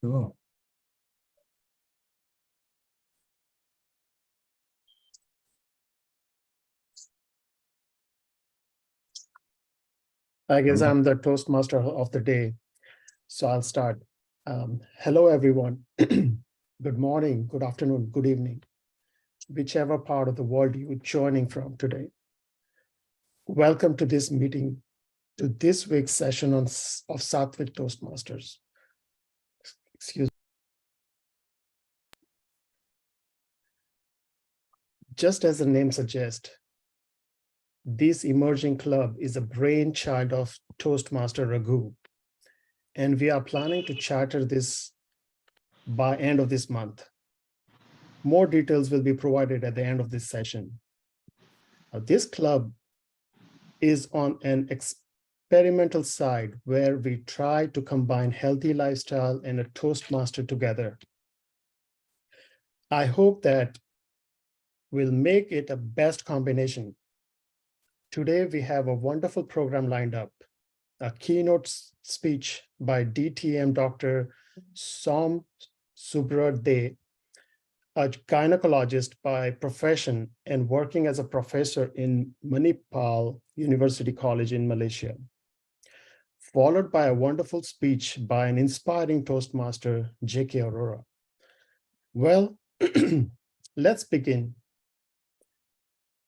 Cool. I guess I'm the Toastmaster of the day, so I'll start. Hello, everyone. Good morning, good afternoon, good evening, whichever part of the world you're joining from today. Welcome to this meeting, to this week's session of Sattvic Toastmasters. Excuse me. Just as the name suggests, this emerging club is a brainchild of Toastmaster Raghu, and we are planning to charter this by end of this month. More details will be provided at the end of this session. This club is on an experimental side where we try to combine healthy lifestyle and a Toastmaster together. I hope that we'll make it a best combination. Today, we have a wonderful program lined up, a keynote speech by DTM Dr Som, a gynecologist by profession and working as a professor in Manipal University College in Malaysia, followed by a wonderful speech by an inspiring Toastmaster, J.K. Arora. Well, let's begin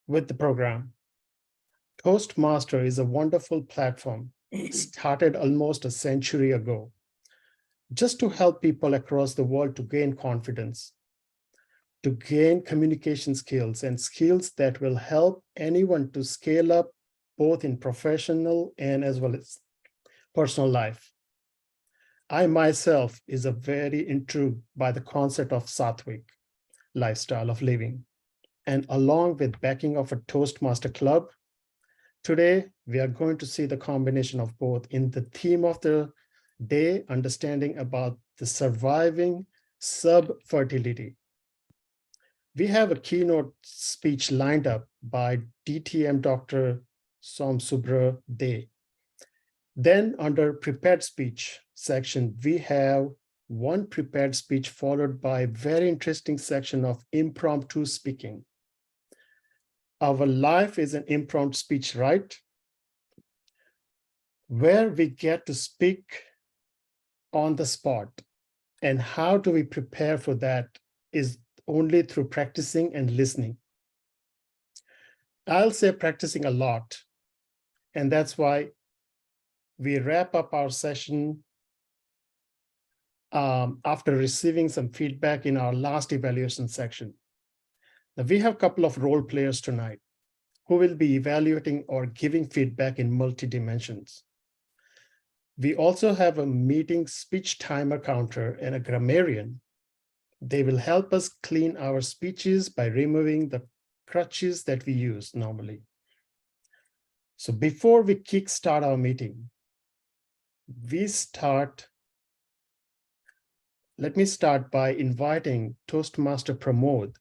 with the program. Toastmaster is a wonderful platform started almost a century ago, just to help people across the world to gain confidence, to gain communication skills and skills that will help anyone to scale up both in professional and as well as personal life. I myself is a very intrigued by the concept of Sattvic lifestyle of living. And along with backing of a Toastmaster club, today we are going to see the combination of both in the theme of the day, understanding about the surviving subfertility. We have a keynote speech lined up by DTM Dr Som. Then under prepared speech section, we have one prepared speech followed by a very interesting section of impromptu speaking. Our life is an impromptu speech, right? Where we get to speak on the spot. And how do we prepare for that is only through practicing and listening. I'll say practicing a lot. And that's why we wrap up our session after receiving some feedback in our last evaluation section. Now, we have a couple of role players tonight who will be evaluating or giving feedback in multi-dimensions. We also have a meeting speech timer counter and a grammarian. They will help us clean our speeches by removing the crutches that we use normally. So before we kickstart our meeting, let me start by inviting Toastmaster Pramod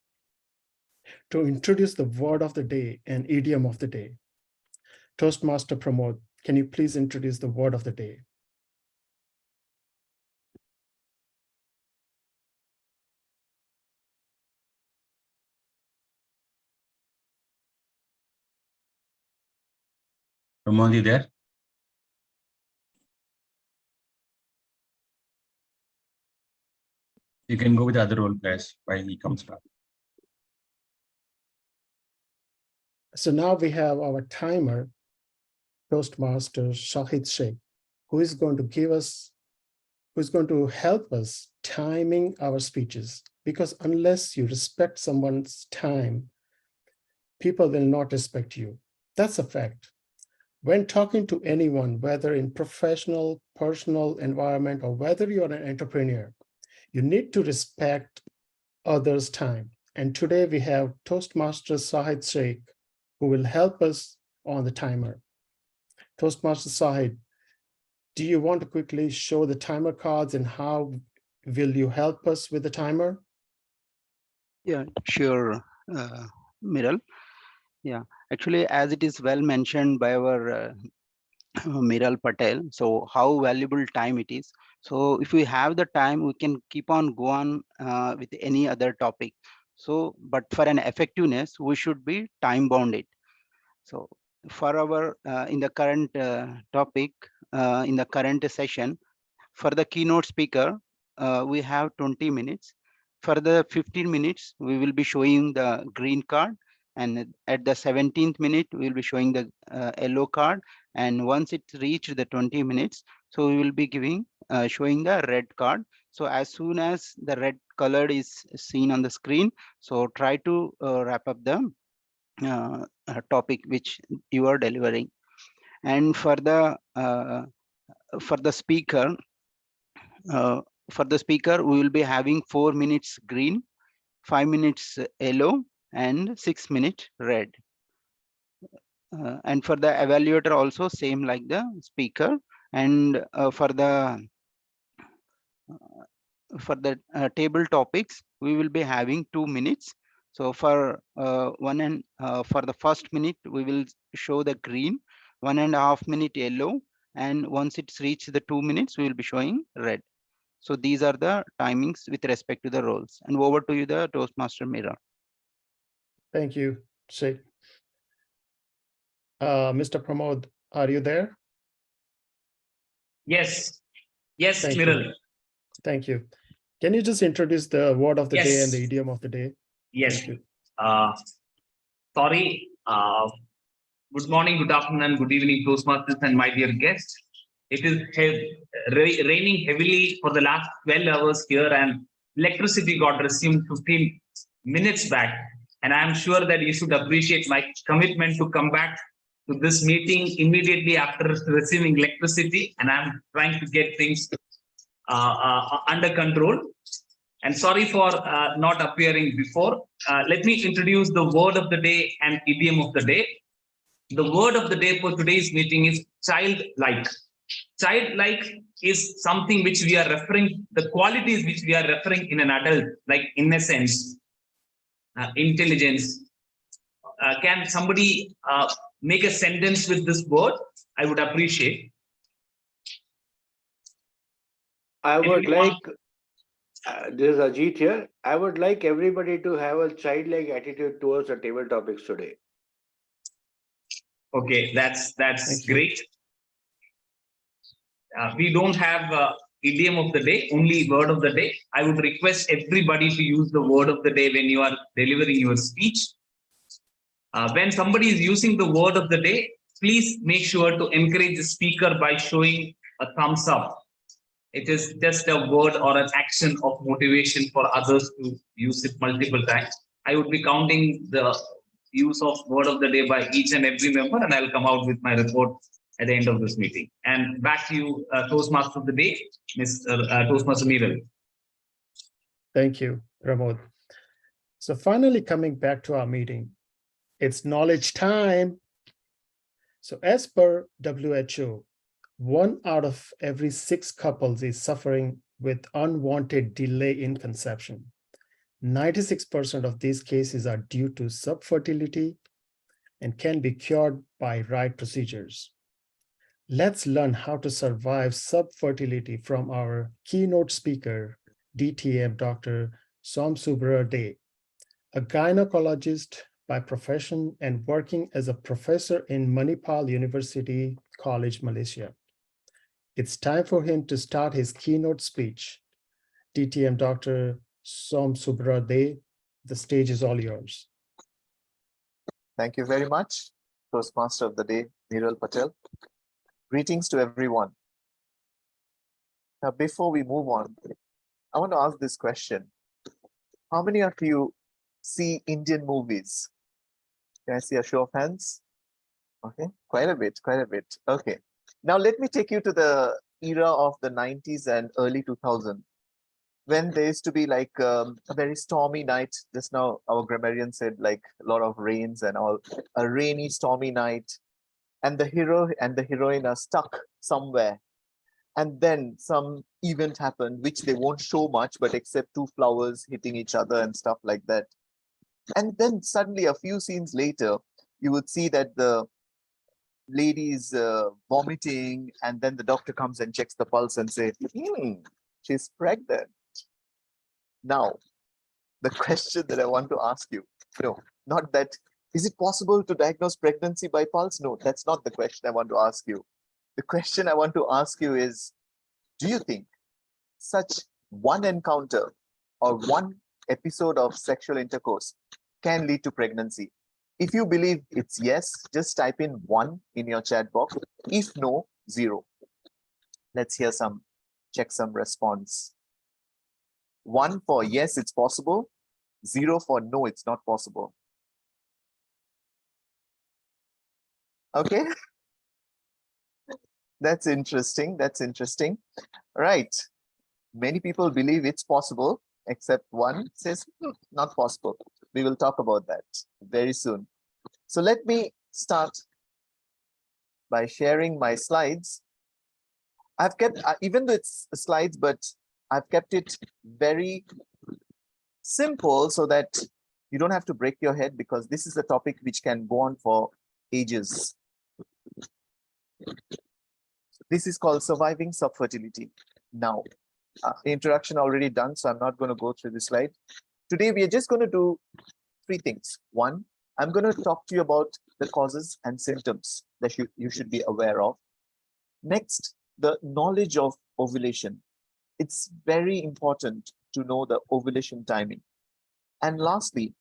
to introduce the word of the day and idiom of the day. Toastmaster Pramod, can you please introduce the word of the day? Pramod, you there? You can go with the other role players while he comes back. So now we have our timer, Toastmaster Shahid Sheikh, who is going to help us timing our speeches. Because unless you respect someone's time, people will not respect you. That's a fact. When talking to anyone, whether in professional, personal environment, or whether you're an entrepreneur, you need to respect others' time. And today we have Toastmaster Shahid Sheikh, who will help us on the timer. Toastmaster Shahid, do you want to quickly show the timer cards and how will you help us with the timer? Yeah, sure, Miral. Yeah, actually, as it is well mentioned by our Miral Patel, so how valuable time it is. So if we have the time, we can keep on go on with any other topic. So, but for an effectiveness, we should be time bounded. So for our in the current topic, in the current session, for the keynote speaker, we have 20 minutes. For the 15 minutes, we will be showing the green card. And at the 17th minute, we will be showing the yellow card. And once it reached the 20 minutes, so we will be giving showing the red card. So as soon as the red color is seen on the screen, so try to wrap up the topic which you are delivering. And for the speaker, we will be having 4 minutes green, 5 minutes yellow, and 6 minutes red. And for the evaluator also same like the speaker. And for the table topics, we will be having 2 minutes. So for for the first minute, we will show the green, 1.5 minute yellow, and once it's reached the 2 minutes, we will be showing red. So these are the timings with respect to the roles. And over to you, the Toastmaster Mira. Thank you, Shay. Mr. Pramod, are you there? Yes. Yes, Thank Miral. you. Thank you. Can you just introduce the word of the day and the Yes. idiom of the day? Yes. Thank you. Sorry. Good morning, good afternoon, and good evening, Toastmasters and my dear guests. It is raining heavily for the last 12 hours here, and electricity got resumed 15 minutes back. And I'm sure that you should appreciate my commitment to come back to this meeting immediately after receiving electricity. And I'm trying to get things under control. And sorry for not appearing before. Let me introduce the word of the day and idiom of the day. The word of the day for today's meeting is childlike. Childlike is something which we are referring, the qualities which we are referring in an adult, like innocence, intelligence. Can somebody make a sentence with this word? I would appreciate. I would like, this is Ajit here. I would like everybody to have a childlike attitude towards the table topics today. Okay, that's great. We don't have idiom of the day, only word of the day. I would request everybody to use the word of the day when you are delivering your speech. When somebody is using the word of the day, please make sure to encourage the speaker by showing a thumbs up. It is just a word or an action of motivation for others to use it multiple times. I would be counting the use of word of the day by each and every member, and I'll come out with my report at the end of this meeting. And back to you, Toastmaster of the day, Mr. Toastmaster Miral. Thank you, Pramod. So finally coming back to our meeting, it's knowledge time. So as per WHO, 1 out of every 6 couples is suffering with unwanted delay in conception. 96% of these cases are due to subfertility and can be cured by right procedures. Let's learn how to survive subfertility from our keynote speaker, DTM Dr Som, a gynecologist by profession and working as a professor in Manipal University College, Malaysia. It's time for him to start his keynote speech. DTM Dr Som, the stage is all yours. Thank you very much, Toastmaster of the Day, Miral Patel. Greetings to everyone. Now, before we move on, I want to ask this question. How many of you see Indian movies? Can I see a show of hands? Okay, quite a bit. Okay. Now, let me take you to the era of the 90s and early 2000s, when there used to be like a very stormy night. Just now, our grammarian said like a lot of rains and all, a rainy, stormy night. And the hero and the heroine are stuck somewhere. And then some event happened, which they won't show much, but except 2 flowers hitting each other and stuff like that. And then suddenly a few scenes later, you would see that the lady is vomiting, and then the doctor comes and checks the pulse and say, she's pregnant. Now, the question that I want to ask you, no, not that, is it possible to diagnose pregnancy by pulse? No, that's not the question I want to ask you. The question I want to ask you is, do you think such one encounter or one episode of sexual intercourse can lead to pregnancy? If you believe it's yes, just type in 1 in your chat box. If no, 0. Let's hear check some response. 1 for yes, it's possible. 0 for no, it's not possible. Okay. That's interesting. That's interesting. Right. Many people believe it's possible, except one says not possible. We will talk about that very soon. So let me start by sharing my slides. I've kept, even though it's slides, but I've kept it very simple so that you don't have to break your head, because this is a topic which can go on for ages. This is called surviving subfertility. Now, introduction already done, so I'm not going to go through this slide. Today, we are just going to do 3 things. 1, I'm going to talk to you about the causes and symptoms that you should be aware of. Next, the knowledge of ovulation. It's very important to know the ovulation timing. And lastly,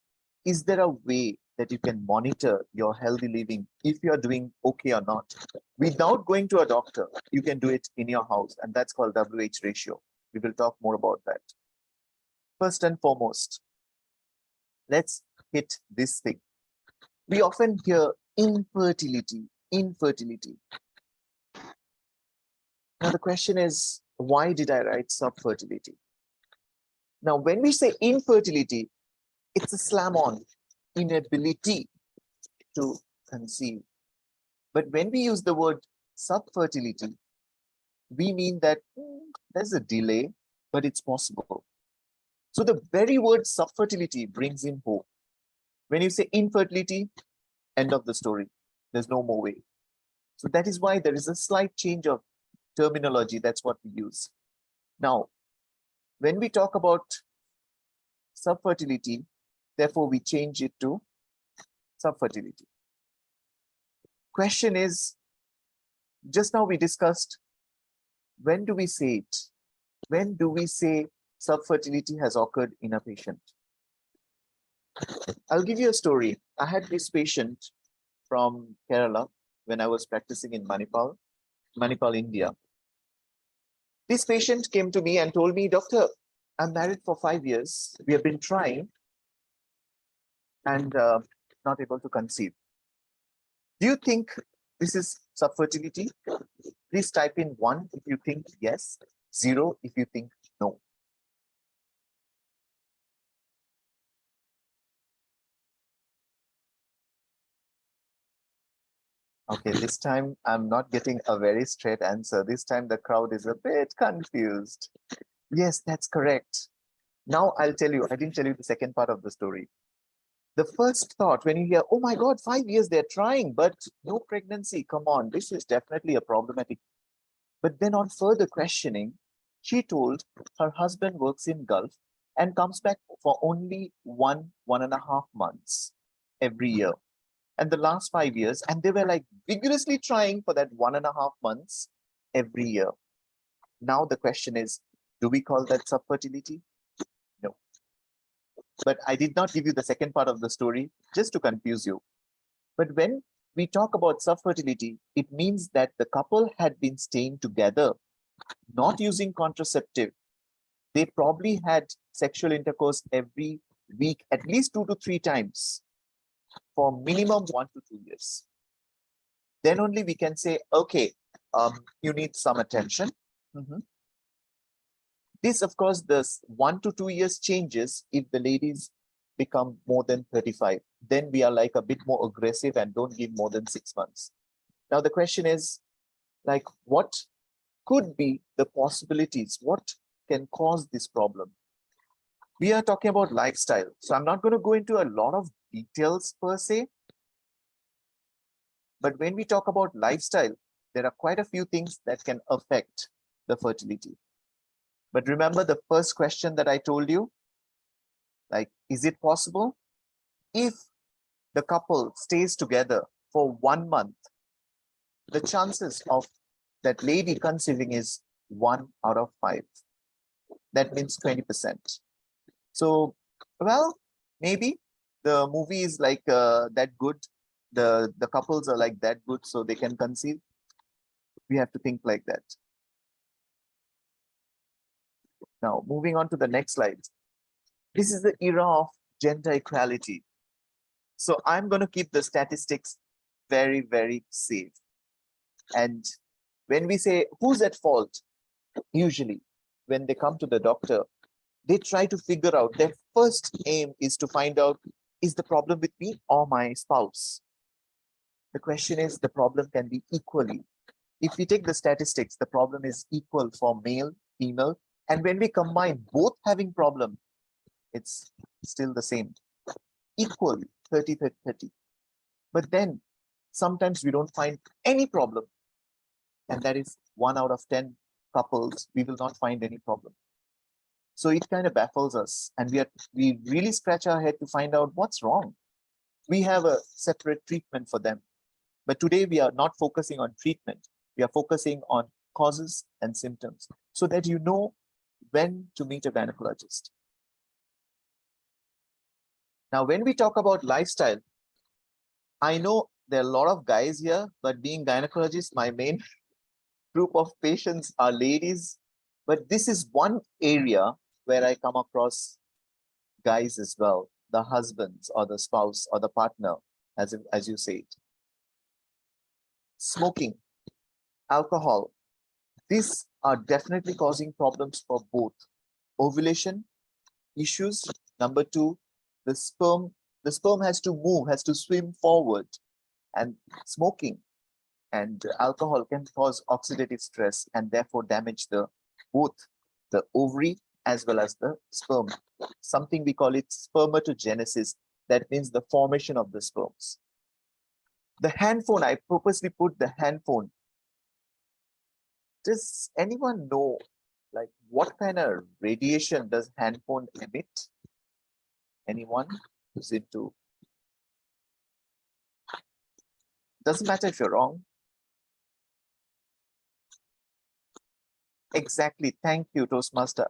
is there a way that you can monitor your healthy living if you're doing okay or not? Without going to a doctor, you can do it in your house, and that's called WH ratio. We will talk more about that. First and foremost, let's hit this thing. We often hear infertility, infertility. Now the question is, why did I write subfertility? Now, when we say infertility, it's a slam-on, inability to conceive. But when we use the word subfertility, we mean that there's a delay, but it's possible. So the very word subfertility brings in hope. When you say infertility, end of the story. There's no more way. So that is why there is a slight change of terminology. That's what we use. Now, when we talk about subfertility, therefore we change it to subfertility. Question is, just now we discussed, when do we say it? When do we say subfertility has occurred in a patient? I'll give you a story. I had this patient from Kerala when I was practicing in Manipal, India. This patient came to me and told me, "Doctor, I'm married for 5 years. We have been trying and not able to conceive. Do you think this is subfertility?" Please type in 1 if you think yes, 0 if you think no. Okay, this time I'm not getting a very straight answer. This time the crowd is a bit confused. Yes, that's correct. Now I'll tell you, I didn't tell you the second part of the story. The first thought when you hear, oh my God, 5 years they're trying, but no pregnancy, come on, this is definitely a problematic. But then on further questioning, she told her husband works in Gulf and comes back for only 1.5 months every year. And the last 5 years, and they were like vigorously trying for that 1.5 months every year. Now the question is, do we call that subfertility? No. But I did not give you the second part of the story just to confuse you. But when we talk about subfertility, it means that the couple had been staying together, not using contraceptive. They probably had sexual intercourse every week, at least 2 to 3 times for minimum 1 to 2 years. Then only we can say, okay, you need some attention. This, of course, this 1 to 2 years changes if the ladies become more than 35. Then we are like a bit more aggressive and don't give more than 6 months. Now the question is, like, what could be the possibilities? What can cause this problem? We are talking about lifestyle. So I'm not going to go into a lot of details per se, But when we talk about lifestyle, there are quite a few things that can affect the fertility. But remember the first question that I told you, like, is it possible? If the couple stays together for 1 month, the chances of that lady conceiving is 1 out of 5. That means 20%. So, well, maybe the movie is like that good. The couples are like that good, so they can conceive. We have to think like that. Now, moving on to the next slide. This is the era of gender equality. So I'm going to keep the statistics very, very safe. And when we say who's at fault, usually when they come to the doctor, they try to figure out, their first aim is to find out, is the problem with me or my spouse? The question is, the problem can be equally. If we take the statistics, the problem is equal for male, female, and when we combine both having problem, it's still the same, equal, 30-30. But then sometimes we don't find any problem, and that is 1 out of 10 couples, we will not find any problem. So it kind of baffles us, and we really scratch our head to find out what's wrong. We have a separate treatment for them, but today we are not focusing on treatment. We are focusing on causes and symptoms so that you know when to meet a gynecologist. Now, when we talk about lifestyle, I know there are a lot of guys here, but being gynecologist, my main group of patients are ladies. But this is one area where I come across guys as well, the husbands or the spouse or the partner, as you say it. Smoking, alcohol, these are definitely causing problems for both. Ovulation issues. Number 2, the sperm has to move, has to swim forward, and smoking and alcohol can cause oxidative stress and therefore damage both the ovary as well as the sperm. Something we call it spermatogenesis. That means the formation of the sperms. The handphone, I purposely put the handphone. Does anyone know, like, what kind of radiation does handphone emit? Anyone who's into? Doesn't matter if you're wrong. Exactly. Thank you, Toastmaster.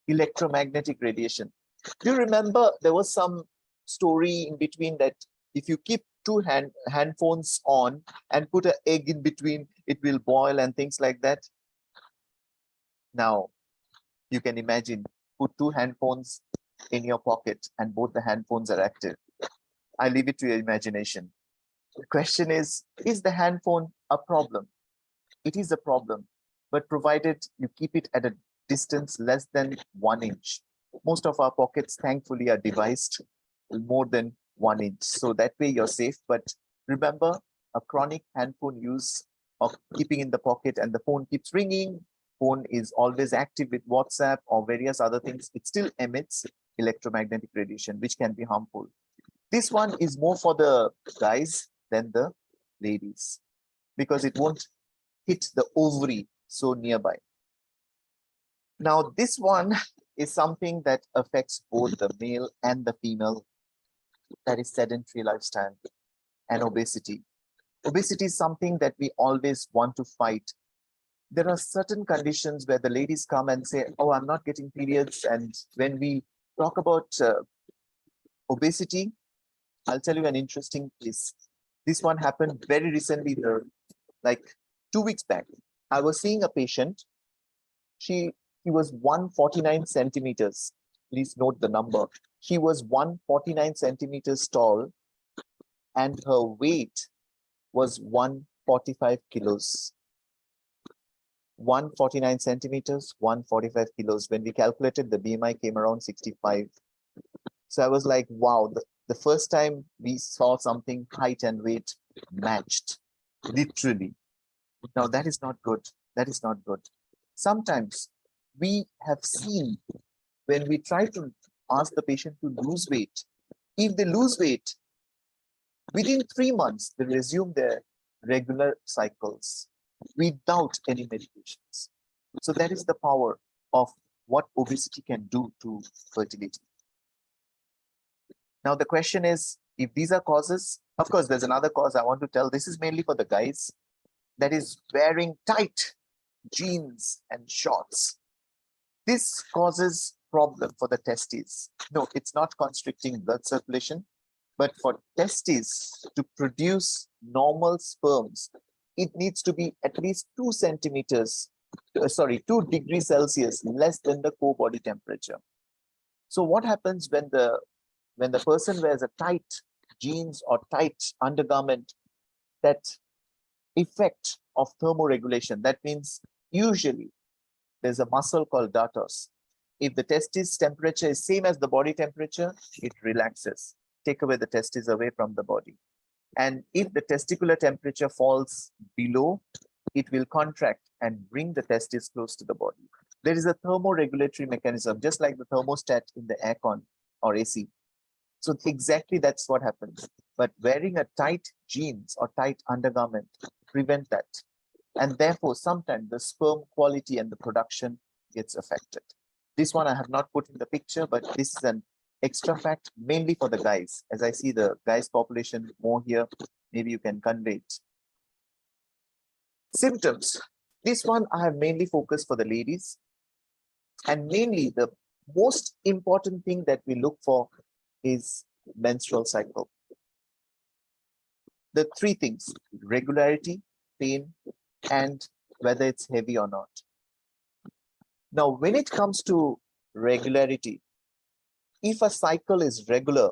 Electromagnetic radiation. Do you remember there was some story in between that if you keep 2 handphones on and put an egg in between, it will boil and things like that? Now, you can imagine, put 2 handphones in your pocket and both the handphones are active. I leave it to your imagination. The question is the handphone a problem? It is a problem, but provided you keep it at a distance less than 1 inch. Most of our pockets, thankfully, are devised more than 1 inch. So that way you're safe. But remember, a chronic handphone use of keeping in the pocket and the phone keeps ringing, phone is always active with WhatsApp or various other things, it still emits electromagnetic radiation, which can be harmful. This one is more for the guys than the ladies, because it won't hit the ovary so nearby. Now, this one is something that affects both the male and the female. That is sedentary lifestyle and obesity. Obesity is something that we always want to fight. There are certain conditions where the ladies come and say, oh, I'm not getting periods. And when we talk about obesity, I'll tell you an interesting case. This one happened very recently, like 2 weeks back. I was seeing a patient. He was 149 centimeters. Please note the number. She was 149 centimeters tall and her weight was 145 kilos. 149 centimeters, 145 kilos. When we calculated, the BMI came around 65. So I was like, wow, the first time we saw something height and weight matched, literally. Now that is not good. That is not good. Sometimes we have seen when we try to ask the patient to lose weight, if they lose weight, within 3 months, they resume their regular cycles without any medications. So that is the power of what obesity can do to fertility. Now the question is, if these are causes, of course, there's another cause I want to tell. This is mainly for the guys, that is wearing tight jeans and shorts. This causes problem for the testes. No, it's not constricting blood circulation, but for testes to produce normal sperms, it needs to be at least 2 degrees Celsius less than the core body temperature. So what happens when the person wears a tight jeans or tight undergarment? That effect of thermoregulation, that means usually there's a muscle called dartos. If the testis temperature is same as the body temperature, it relaxes, take away the testis away from the body. And if the testicular temperature falls below, it will contract and bring the testis close to the body. There is a thermoregulatory mechanism, just like the thermostat in the aircon or AC. So exactly that's what happens. But wearing a tight jeans or tight undergarment prevent that. And therefore, sometimes the sperm quality and the production gets affected. This one I have not put in the picture, but this is an extra fact mainly for the guys. As I see the guys population more here, maybe you can convey it. Symptoms. This one I have mainly focused for the ladies. And mainly the most important thing that we look for is menstrual cycle. The 3 things: regularity, pain, and whether it's heavy or not. Now, when it comes to regularity, if a cycle is regular,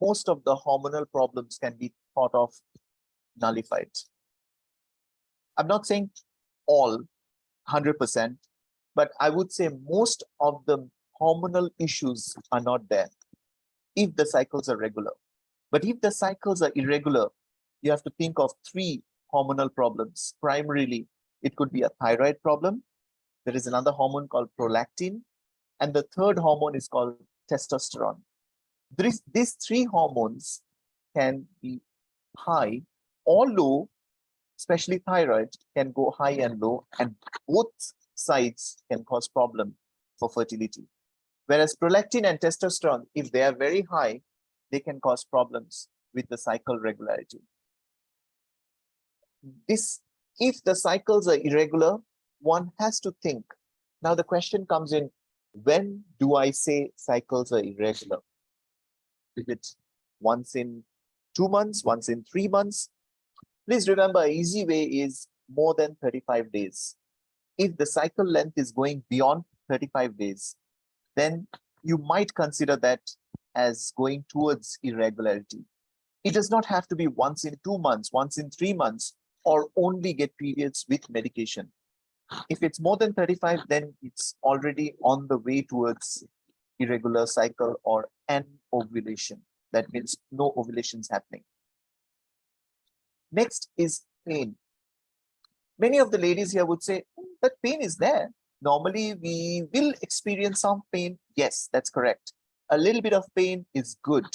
most of the hormonal problems can be thought of nullified. I'm not saying all 100%, but I would say most of the hormonal issues are not there if the cycles are regular. But if the cycles are irregular, you have to think of 3 hormonal problems. Primarily, it could be a thyroid problem. There is another hormone called prolactin. And the third hormone is called testosterone. These 3 hormones can be high or low, especially thyroid can go high and low, and both sides can cause problem for fertility. Whereas prolactin and testosterone, if they are very high, they can cause problems with the cycle regularity. If the cycles are irregular, one has to think. Now the question comes in, when do I say cycles are irregular? Is it once in 2 months, once in 3 months? Please remember, an easy way is more than 35 days. If the cycle length is going beyond 35 days, then you might consider that as going towards irregularity. It does not have to be once in 2 months, once in 3 months, or only get periods with medication. If it's more than 35, then it's already on the way towards irregular cycle or anovulation. That means no ovulations happening. Next is pain. Many of the ladies here would say, that pain is there. Normally, we will experience some pain. Yes, that's correct. A little bit of pain is good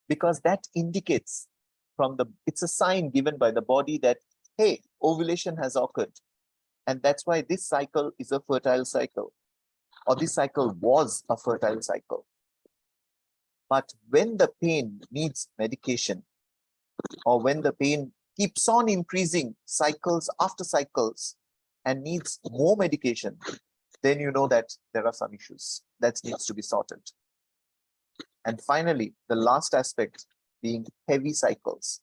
because that indicates it's a sign given by the body that, hey, ovulation has occurred. And that's why this cycle is a fertile cycle, or this cycle was a fertile cycle. But when the pain needs medication, or when the pain keeps on increasing cycles after cycles and needs more medication, then you know that there are some issues that needs to be sorted. And finally, the last aspect being heavy cycles.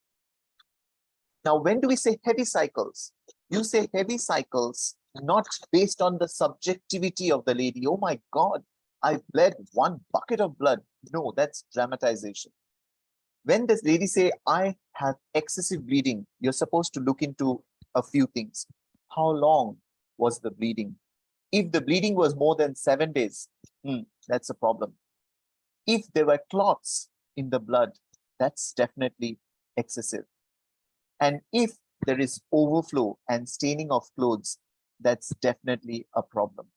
Now, when do we say heavy cycles? You say heavy cycles not based on the subjectivity of the lady. Oh my God, I bled 1 bucket of blood. No, that's dramatization. When this lady say, I have excessive bleeding, you're supposed to look into a few things. How long was the bleeding? If the bleeding was more than 7 days, that's a problem. If there were clots in the blood, that's definitely excessive. And if there is overflow and staining of clothes, that's definitely a problem.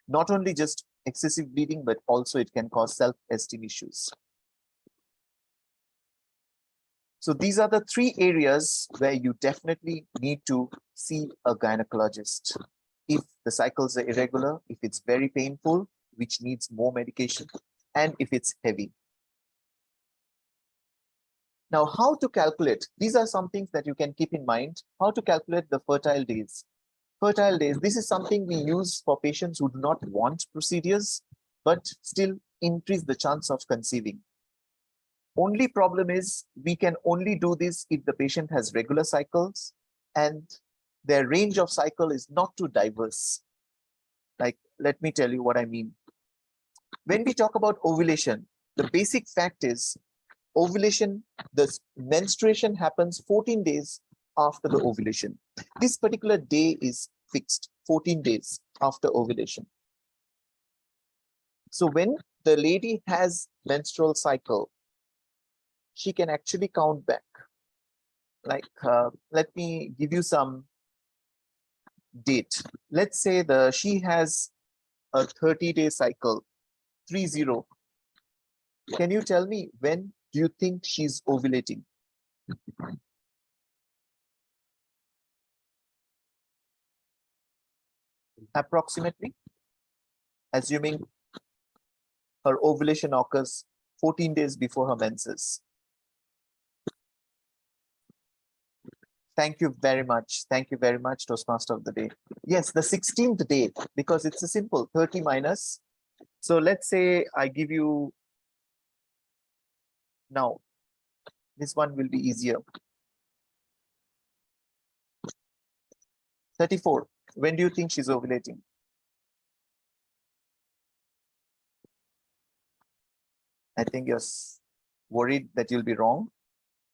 Not only just excessive bleeding, but also it can cause self-esteem issues. So these are the 3 areas where you definitely need to see a gynecologist. If the cycles are irregular, if it's very painful, which needs more medication, and if it's heavy. Now, how to calculate? These are some things that you can keep in mind. How to calculate the fertile days. Fertile days, this is something we use for patients who do not want procedures, but still increase the chance of conceiving. Only problem is we can only do this if the patient has regular cycles and their range of cycle is not too diverse. Like, let me tell you what I mean. When we talk about ovulation, the basic fact is ovulation, the menstruation happens 14 days after the ovulation. This particular day is fixed, 14 days after ovulation. So when the lady has menstrual cycle, she can actually count back. Like, let me give you some date. Let's say she has a 30-day cycle, 30. Can you tell me when do you think she's ovulating? Approximately, assuming her ovulation occurs 14 days before her menses. Thank you very much. Thank you very much, Toastmaster of the day. Yes, the 16th day, because it's a simple 30 minus. So let's say I give you now. This one will be easier. 34. When do you think she's ovulating? I think you're worried that you'll be wrong.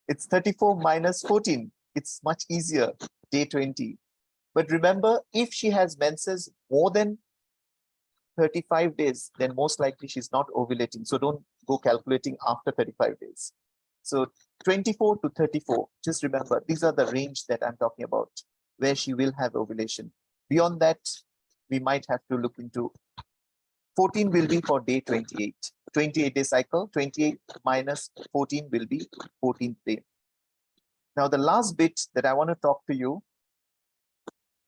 It's 34 minus 14. It's much easier, day 20. But remember, if she has menses more than 35 days, then most likely she's not ovulating. So don't go calculating after 35 days. So 24 to 34, just remember, these are the range that I'm talking about, where she will have ovulation. Beyond that, we might have to look into 14 will be for day 28. 28-day cycle, 28 minus 14 will be 14th day. Now, the last bit that I want to talk to you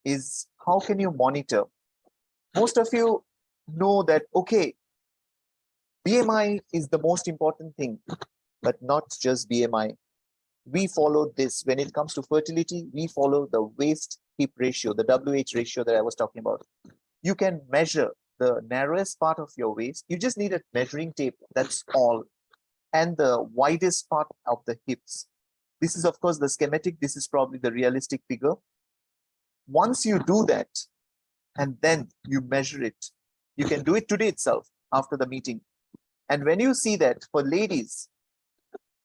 is how can you monitor? Most of you know that, okay, BMI is the most important thing, but not just BMI. We follow this when it comes to fertility. We follow the waist-hip ratio, the WH ratio that I was talking about. You can measure the narrowest part of your waist. You just need a measuring tape, that's all. And the widest part of the hips. This is, of course, the schematic. This is probably the realistic figure. Once you do that, and then you measure it, you can do it today itself after the meeting. And when you see that, for ladies,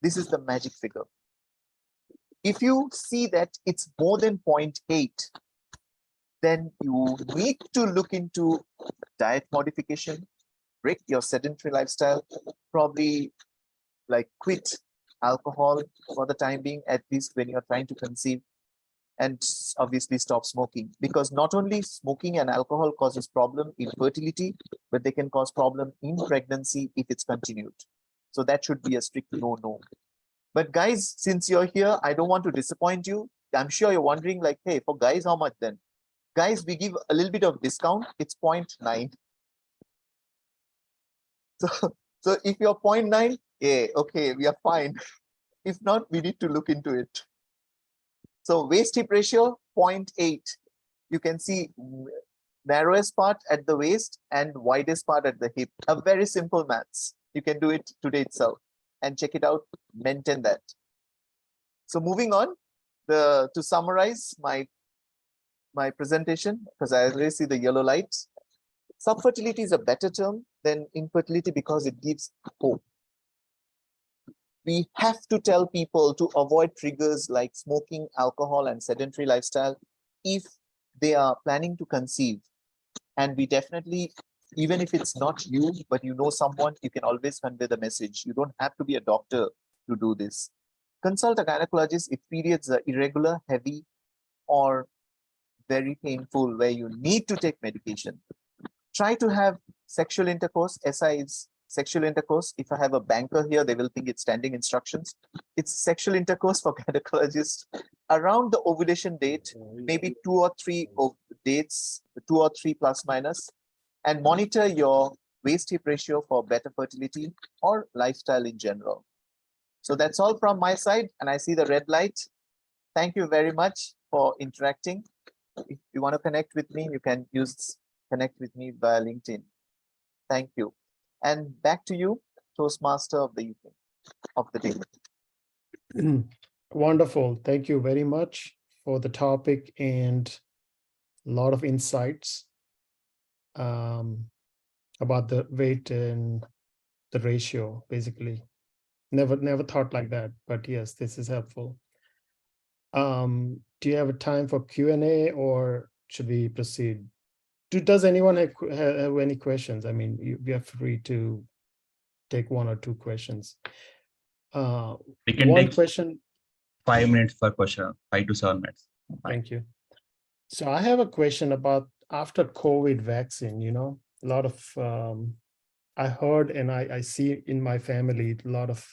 this is the magic figure. If you see that it's more than 0.8, then you need to look into diet modification, break your sedentary lifestyle, probably like quit alcohol for the time being, at least when you're trying to conceive, and obviously stop smoking, because not only smoking and alcohol causes problem in fertility, but they can cause problem in pregnancy if it's continued. So that should be a strict no. But guys, since you're here, I don't want to disappoint you. I'm sure you're wondering like, hey, for guys, how much then? Guys, we give a little bit of discount. It's 0.9. So if you're 0.9, yeah, okay, we are fine. If not, we need to look into it. So waist-hip ratio, 0.8. You can see narrowest part at the waist and widest part at the hip. A very simple maths. You can do it today itself and check it out, maintain that. So moving on, to summarize my presentation, because I already see the yellow lights. Subfertility is a better term than infertility because it gives hope. We have to tell people to avoid triggers like smoking, alcohol, and sedentary lifestyle if they are planning to conceive. And we definitely, even if it's not you, but you know someone, you can always convey the message. You don't have to be a doctor to do this. Consult a gynecologist if periods are irregular, heavy, or very painful, where you need to take medication. Try to have sexual intercourse. SI is sexual intercourse. If I have a banker here, they will think it's standing instructions. It's sexual intercourse for gynecologists around the ovulation date, maybe 2 or 3 dates, 2 or 3 plus minus, and monitor your waist-hip ratio for better fertility or lifestyle in general. So that's all from my side, and I see the red light. Thank you very much for interacting. If you want to connect with me, you can connect with me via LinkedIn. Thank you. And back to you, Toastmaster of the evening, of the day. Wonderful. Thank you very much for the topic and a lot of insights about the weight and the ratio, basically. Never thought like that, but yes, this is helpful. Do you have a time for Q&A or should we proceed? Does anyone have any questions? I mean, we are free to take 1 or 2 questions. We can One take question. 5 minutes per question, 5 to 7 minutes. Thank you. So I have a question about after COVID vaccine, a lot of, I heard and I see in my family, a lot of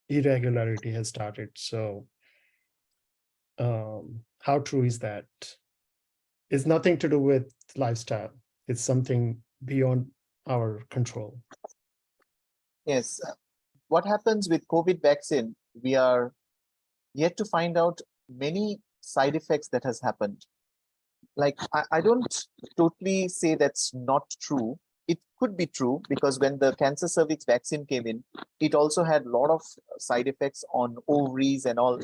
irregularity has started. So how true is that? It's nothing to do with lifestyle. It's something beyond our control. Yes. What happens with COVID vaccine, we are yet to find out many side effects that has happened. Like, I don't totally say that's not true. It could be true because when the cancer cervix vaccine came in, it also had a lot of side effects on ovaries and all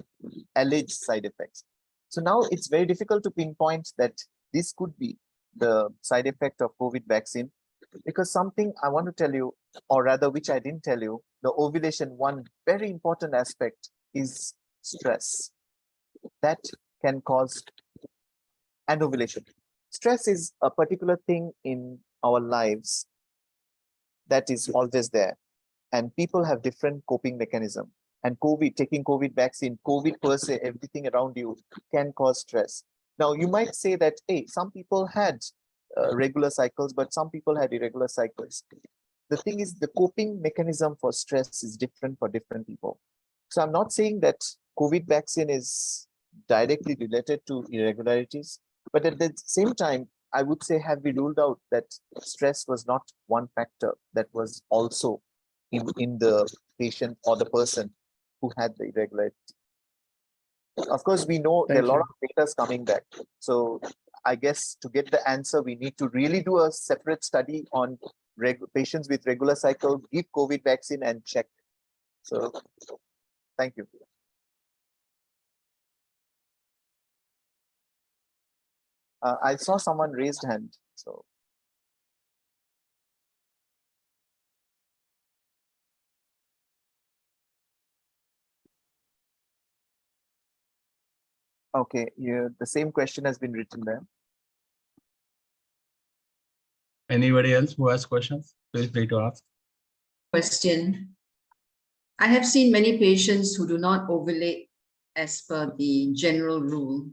alleged side effects. So now it's very difficult to pinpoint that this could be the side effect of COVID vaccine, because something I want to tell you, or rather, which I didn't tell you, the ovulation, one very important aspect is stress. That can cause anovulation. Stress is a particular thing in our lives that is always there. And people have different coping mechanism. And taking COVID vaccine, COVID per se, everything around you can cause stress. Now, you might say that, hey, some people had regular cycles, but some people had irregular cycles. The thing is, the coping mechanism for stress is different for different people. So I'm not saying that COVID vaccine is directly related to irregularities, but at the same time, I would say, have we ruled out that stress was not one factor that was also in the patient or the person who had the irregularity? Of course, we know there are a lot of data coming back. So I guess to get the answer, we need to really do a separate study on patients with regular cycle, give COVID vaccine and check. So thank you. I saw someone raised hand. So. Okay, yeah, the same question has been written there. Anybody else who has questions? Feel free to ask. Question. I have seen many patients who do not ovulate as per the general rule.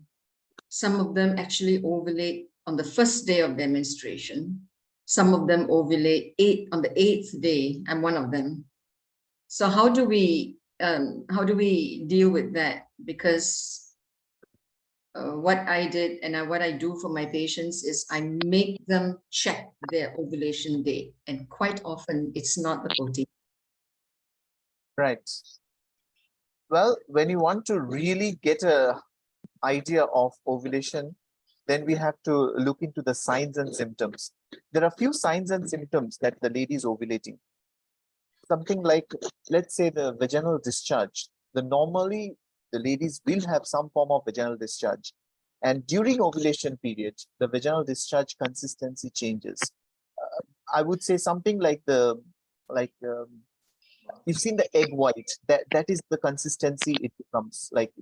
Some of them actually ovulate on the first day of their menstruation. Some of them ovulate on the 8th day. I'm one of them. So how do we deal with that? Because what I did and what I do for my patients is I make them check their ovulation date, and quite often it's not the 14th. Right. Well, when you want to really get an idea of ovulation, then we have to look into the signs and symptoms. There are a few signs and symptoms that the lady is ovulating. Something like, let's say, the vaginal discharge. Normally, the ladies will have some form of vaginal discharge. And during ovulation period, the vaginal discharge consistency changes. I would say something like you've seen the egg white, that is the consistency it becomes, like,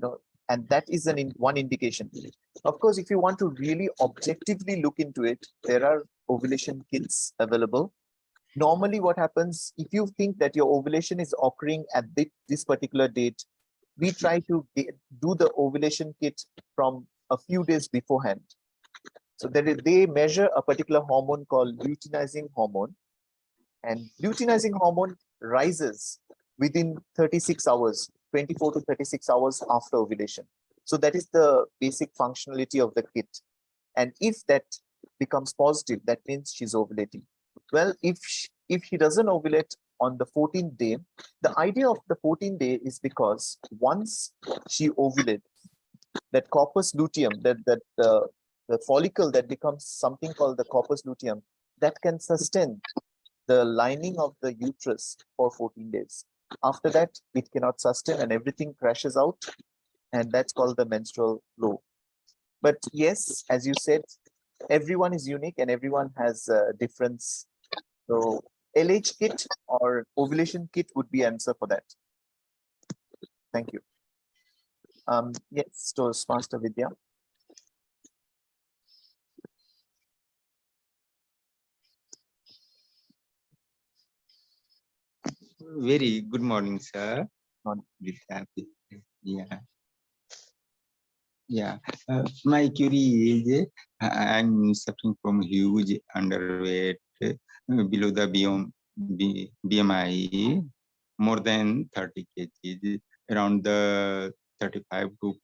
and that is one indication. Of course, if you want to really objectively look into it, there are ovulation kits available. Normally what happens, if you think that your ovulation is occurring at this particular date, we try to do the ovulation kit from a few days beforehand. So that they measure a particular hormone called luteinizing hormone. And luteinizing hormone rises within 36 hours, 24 to 36 hours after ovulation. So that is the basic functionality of the kit. And if that becomes positive, that means she's ovulating. Well, if she doesn't ovulate on the 14th day, the idea of the 14th day is because once she ovulates, that corpus luteum, the follicle that becomes something called the corpus luteum, that can sustain the lining of the uterus for 14 days. After that, it cannot sustain and everything crashes out, and that's called the menstrual flow. But yes, as you said, everyone is unique and everyone has a difference. So LH kit or ovulation kit would be answer for that. Thank you. Yes, Toastmaster Vidya. Very good morning, sir. Morning. Yeah. My query is, I'm suffering from huge underweight, below the BMI, more than 30 kg, around the 35 to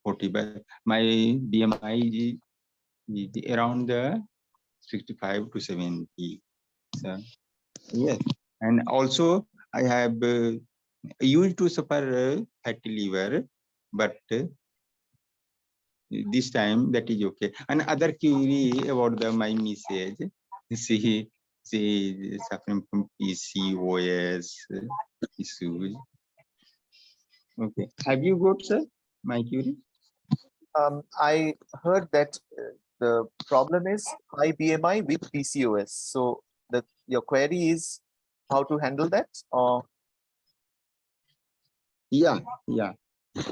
40, but my BMI is around the 65 to 70. So, yes, and also I have used to suffer fatty liver, but this time that is okay. And other query about my message, she is suffering from PCOS issues. Okay, have you got, sir, my query? I heard that the problem is high BMI with PCOS. So your query is how to handle that, or? Yeah.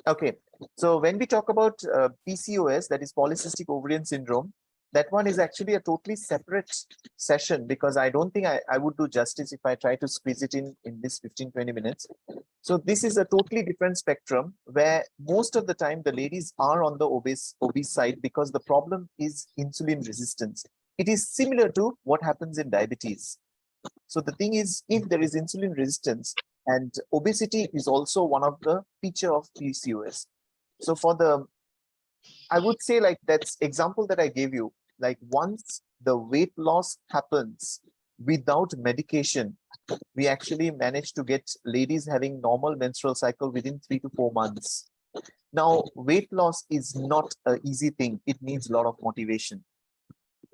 Okay, so when we talk about PCOS, that is polycystic ovarian syndrome, that one is actually a totally separate session, because I don't think I would do justice if I try to squeeze it in this 15-20 minutes. So this is a totally different spectrum where most of the time the ladies are on the obese side because the problem is insulin resistance. It is similar to what happens in diabetes. So the thing is, if there is insulin resistance, and obesity is also one of the feature of PCOS. So I would say, like that example that I gave you, like once the weight loss happens without medication, we actually manage to get ladies having normal menstrual cycle within 3 to 4 months. Now, weight loss is not an easy thing. It needs a lot of motivation.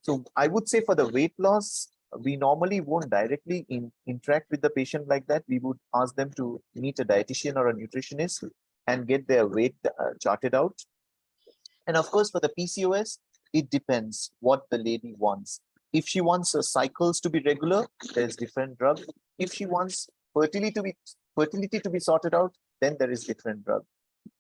So I would say for the weight loss, we normally won't directly interact with the patient like that. We would ask them to meet a dietitian or a nutritionist and get their weight charted out. And of course, for the PCOS, it depends what the lady wants. If she wants her cycles to be regular, there's different drug. If she wants fertility to be sorted out, then there is different drug.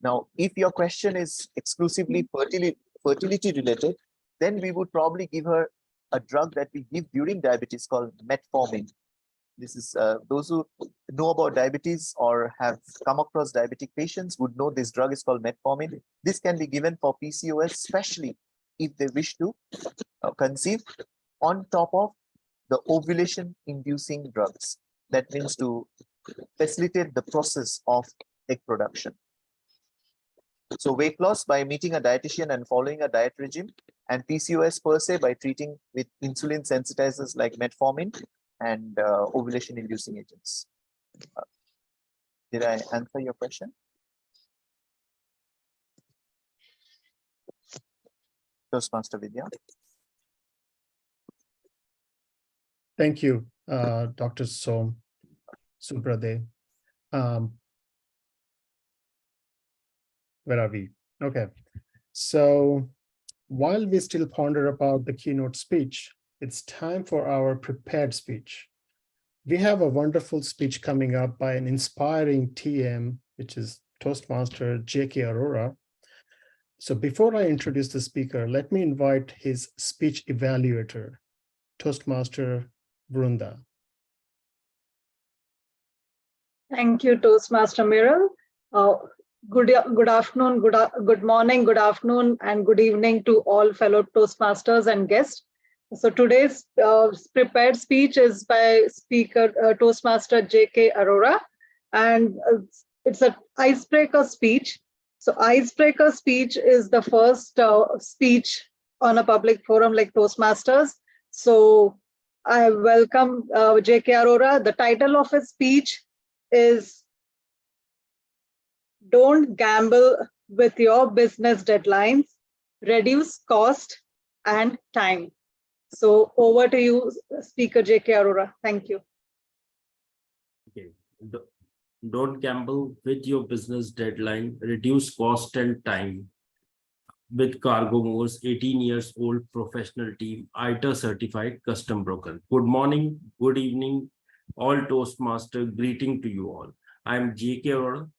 Now, if your question is exclusively fertility related, then we would probably give her a drug that we give during diabetes called metformin. This is those who know about diabetes or have come across diabetic patients would know this drug is called metformin. This can be given for PCOS, especially if they wish to conceive, on top of the ovulation inducing drugs. That means to facilitate the process of egg production. So weight loss by meeting a dietitian and following a diet regime, and PCOS per se by treating with insulin sensitizers like metformin and ovulation inducing agents. Did I answer your question? Toastmaster Vidya. Thank you, Dr. Som, Subrade. Where are we? Okay. So while we still ponder about the keynote speech, it's time for our prepared speech. We have a wonderful speech coming up by an inspiring TM, which is Toastmaster J.K. Arora. So before I introduce the speaker, let me invite his speech evaluator, Toastmaster Vrunda. Thank you, Toastmaster Miral. Good afternoon, good morning, good afternoon, and good evening to all fellow Toastmasters and guests. So today's prepared speech is by speaker Toastmaster J.K. Arora, and it's an icebreaker speech. So icebreaker speech is the first speech on a public forum like Toastmasters. So I welcome J.K. Arora. The title of his speech is "Don't Gamble with Your Business Deadlines, Reduce Cost and Time." So over to you, Speaker J.K. Arora. Thank you. Okay. Don't gamble with your business deadline, reduce cost and time. With Cargo More's 18 years old professional team, ITA certified custom broker. Good morning, good evening, all Toastmaster, greeting to you all. I am J.K. Arora,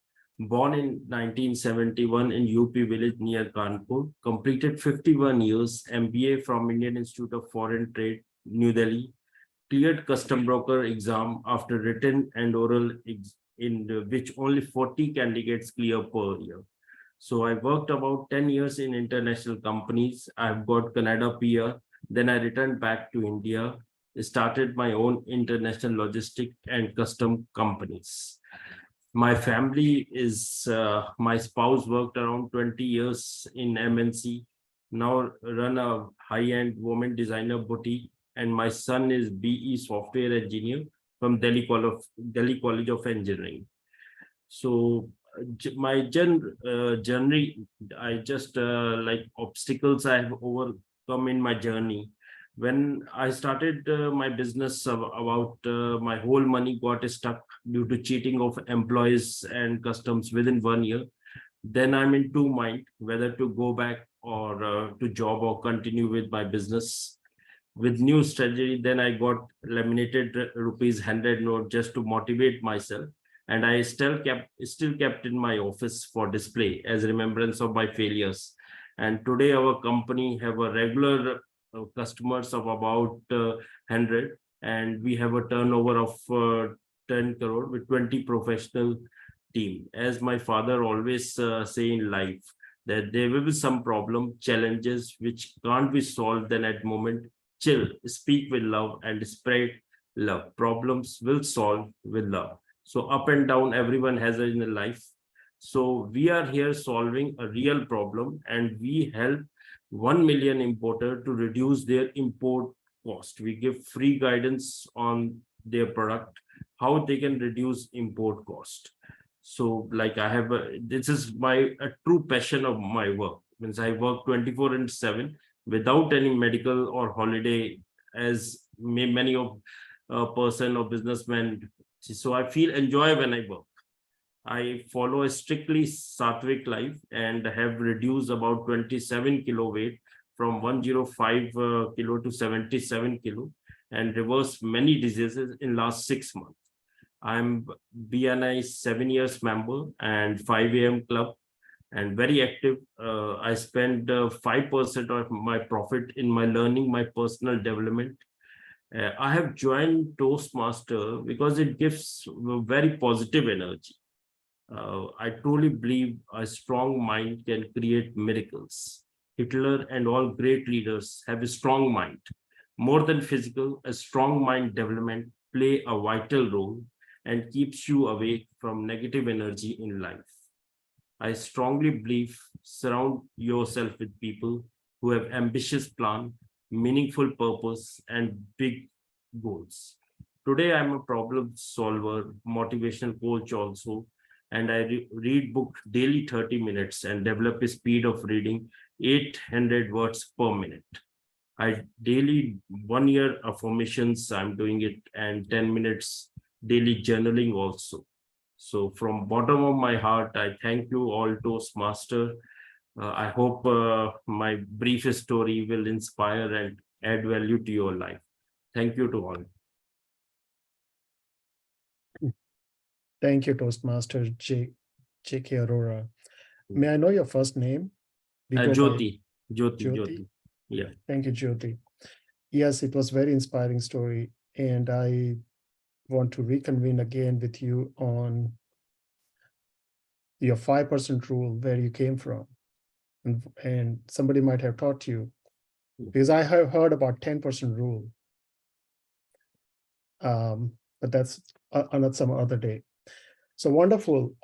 born in 1971 in UP village near Kanpur, completed 51 years, MBA from Indian Institute of Foreign Trade, New Delhi, cleared custom broker exam after written and oral in which only 40 candidates clear per year. So I worked about 10 years in international companies. I've got Canada PR. Then I returned back to India, started my own international logistic and custom companies. My family is, my spouse worked around 20 years in MNC, now run a high-end woman designer boutique, and my son is BE software engineer from Delhi College of Engineering. So my journey, I just like obstacles I have overcome in my journey. When I started my business, about my whole money got stuck due to cheating of employees and customs within 1 year. Then I'm in two mind whether to go back or to job or continue with my business. With new strategy, then I got laminated rupees 100 note just to motivate myself. And I still kept in my office for display as remembrance of my failures. And today our company have a regular customers of about 100, and we have a turnover of 10 crore with 20 professional team. As my father always say in life, that there will be some problem, challenges which can't be solved then at moment. Chill, speak with love and spread love. Problems will solve with love. So up and down, everyone has it in their life. So we are here solving a real problem, and we help 1 million importer to reduce their import cost. We give free guidance on their product, how they can reduce import cost. So like I have, this is a true passion of my work. Means I work 24/7 without any medical or holiday, as many of person or businessmen. So I feel enjoy when I work. I follow a strictly Sattvic life and have reduced about 27 kilo weight from 105 kilo to 77 kilo and reversed many diseases in last 6 months. I'm BNI 7 years member and 5 AM club and very active. I spend 5% of my profit in my learning, my personal development. I have joined Toastmaster because it gives very positive energy. I truly believe a strong mind can create miracles. Hitler and all great leaders have a strong mind. More than physical, a strong mind development play a vital role and keeps you away from negative energy in life. I strongly believe surround yourself with people who have ambitious plan, meaningful purpose, and big goals. Today, I'm a problem solver, motivational coach also, and I read book daily 30 minutes and develop a speed of reading 800 words per minute. I daily 1 year affirmations, I'm doing it, and 10 minutes daily journaling also. So from bottom of my heart, I thank you all Toastmaster. I hope my brief story will inspire and add value to your life. Thank you to all. Thank you, Toastmaster J.K. Arora. May I know your first name? Jyoti. Yeah. Thank you, Jyoti. Yes, it was very inspiring story. And I want to reconvene again with you on your 5% rule, where you came from. And somebody might have taught you because I have heard about 10% rule. But that's another some other day. So wonderful.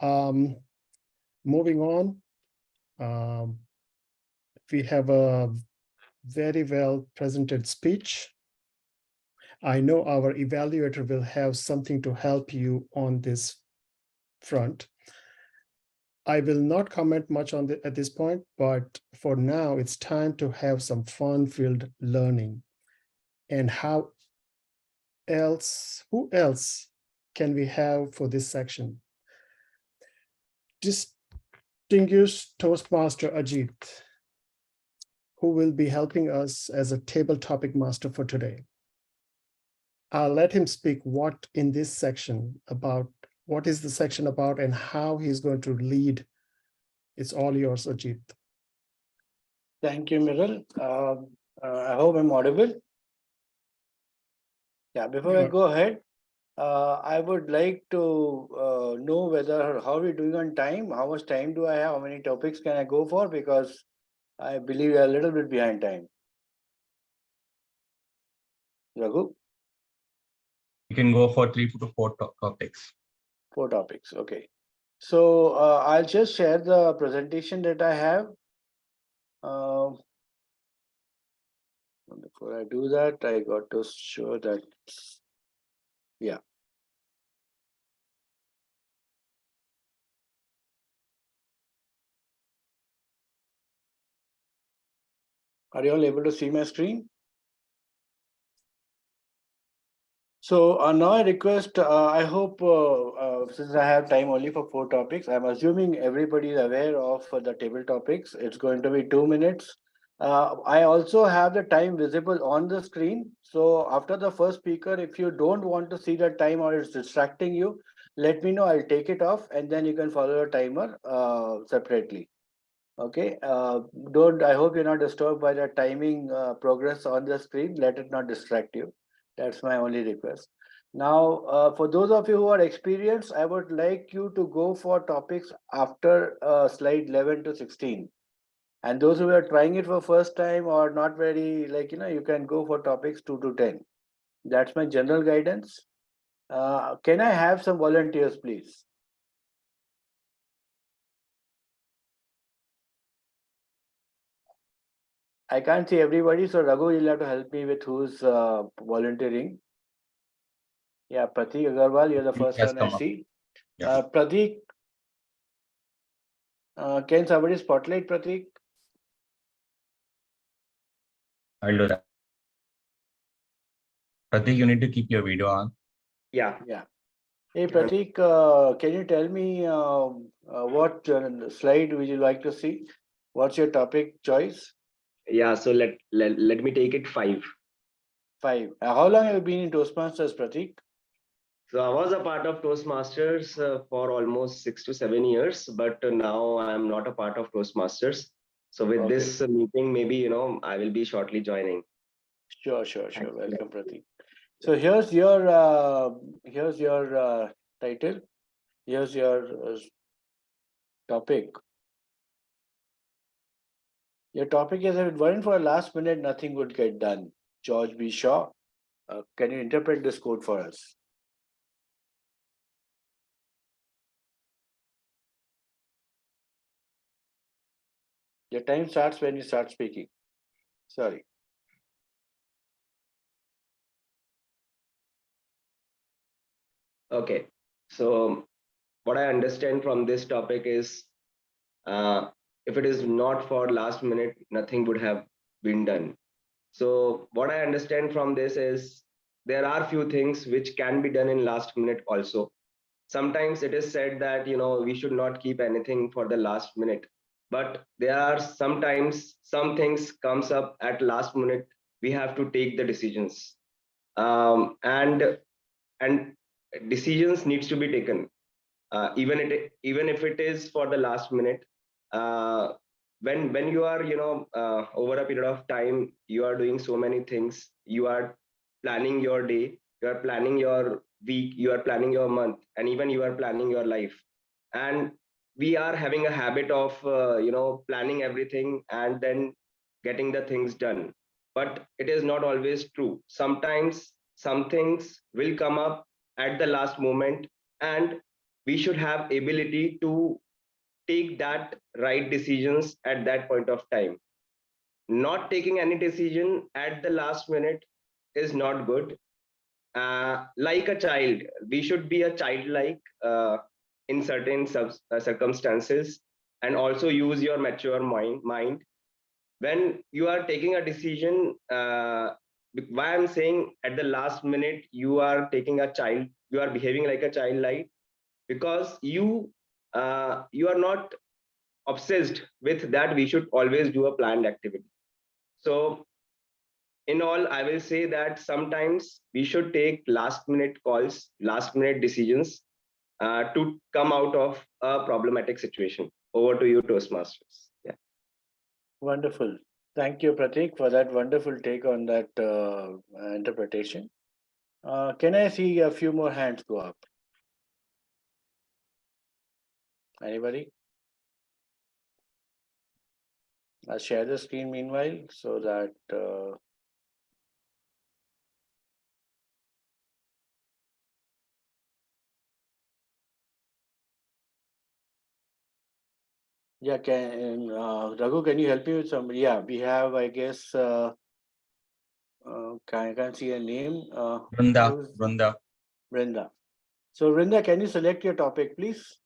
Moving on. We have a very well presented speech. I know our evaluator will have something to help you on this front. I will not comment much on at this point, but for now, it's time to have some fun-filled learning. And who else can we have for this section? Distinguished Toastmaster Ajit, who will be helping us as a table topic master for today. I'll let him speak what in this section about, what is the section about and how he's going to lead. It's all yours, Ajit. Thank you, Miral. I hope I'm audible. Yeah, before I go ahead, I would like to know how are we doing on time? How much time do I have? How many topics can I go for? Because I believe we are a little bit behind time. Raghu? You can go for 3 to 4 topics. 4 topics, okay. So I'll just share the presentation that I have. Before I do that, I got to show that, yeah. Are you all able to see my screen? So now I request, I hope, since I have time only for 4 topics, I'm assuming everybody is aware of the table topics. It's going to be 2 minutes. I also have the time visible on the screen. So after the first speaker, if you don't want to see the time or it's distracting you, let me know, I'll take it off and then you can follow the timer separately. Okay, I hope you're not disturbed by the timing progress on the screen. Let it not distract you. That's my only request. Now, for those of you who are experienced, I would like you to go for topics after slide 11 to 16. And those who are trying it for first time or not very, you can go for topics 2 to 10. That's my general guidance. Can I have some volunteers, please? I can't see everybody, so Raghu, you'll have to help me with who's volunteering. Yeah, Pratik Agarwal, you're the first one I see. Yeah. Pratik, can somebody spotlight Pratik? I'll do that. Pratik, you need to keep your video on. Yeah. Hey, Pratik, can you tell me what slide would you like to see? What's your topic choice? Yeah, so let me take it 5. 5. How long have you been in Toastmasters, Pratik? So I was a part of Toastmasters for almost 6 to 7 years, but now I am not a part of Toastmasters. So with this meeting, maybe, I will be shortly joining. Sure. Welcome, Pratik. So here's your title. Here's your topic. Your topic is, if it weren't for a last minute, nothing would get done. George B. Shaw. Can you interpret this quote for us? Your time starts when you start speaking. Sorry. Okay. So what I understand from this topic is, if it is not for last minute, nothing would have been done. So what I understand from this is, there are few things which can be done in last minute also. Sometimes it is said that, we should not keep anything for the last minute, but there are sometimes some things comes up at last minute. We have to take the decisions, and decisions needs to be taken, even if it is for the last minute. When you are, over a period of time, you are doing so many things. You are planning your day, you are planning your week, you are planning your month, and even you are planning your life. And we are having a habit of planning everything and then getting the things done. but it is not always true. Sometimes some things will come up at the last moment, and we should have ability to take that right decisions at that point of time. Not taking any decision at the last minute is not good. Like a child, we should be a childlike in certain circumstances, and also use your mature mind when you are taking a decision. Why I'm saying at the last minute you are taking a child, you are behaving like a child, like, because you are not obsessed with that. We should always do a planned activity. So in all, I will say that sometimes we should take last minute calls, last minute decisions to come out of a problematic situation. Over to you, Toastmasters. Yeah. Wonderful. Thank you, Pratik, for that wonderful take on that interpretation. Can I see a few more hands go up? Anybody? I'll share the screen meanwhile so that yeah, Raghu, can you help me with some? Yeah, we have, I guess, I can't see a name. Brenda. Brenda. So, Brenda, can you select your topic, please?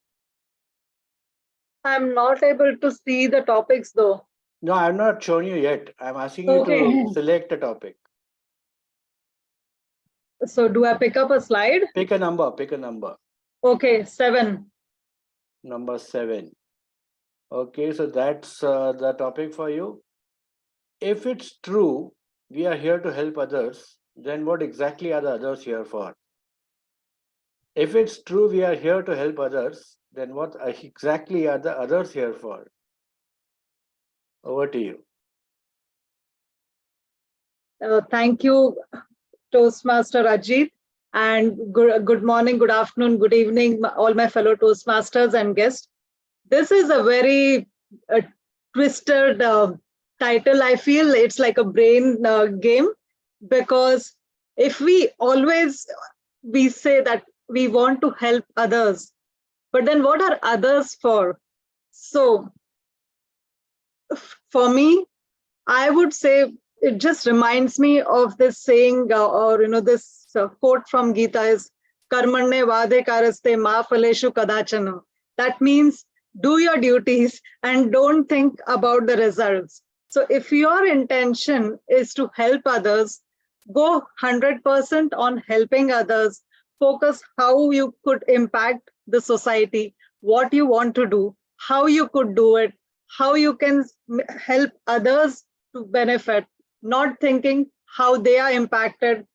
I'm not able to see the topics though. No, I'm not showing you yet. I'm asking you to select a topic. So do I pick up a slide? Pick a number, pick a number. Okay, 7. Number 7. Okay, so that's the topic for you. If it's true, we are here to help others, then what exactly are the others here for? If it's true we are here to help others, then what exactly are the others here for? Over to you. Thank you, Toastmaster Ajit. And good morning, good afternoon, good evening, all my fellow Toastmasters and guests. This is a very twisted title. I feel it's like a brain game, because if we say that we want to help others, but then what are others for? So for me, I would say it just reminds me of this saying this quote from Gita is karmanne vade karaste ma phaleshu kadachana. That means do your duties and don't think about the results. So if your intention is to help others, go 100% on helping others. Focus how you could impact the society, what you want to do, how you could do it, how you can help others to benefit, not thinking how they are impacted,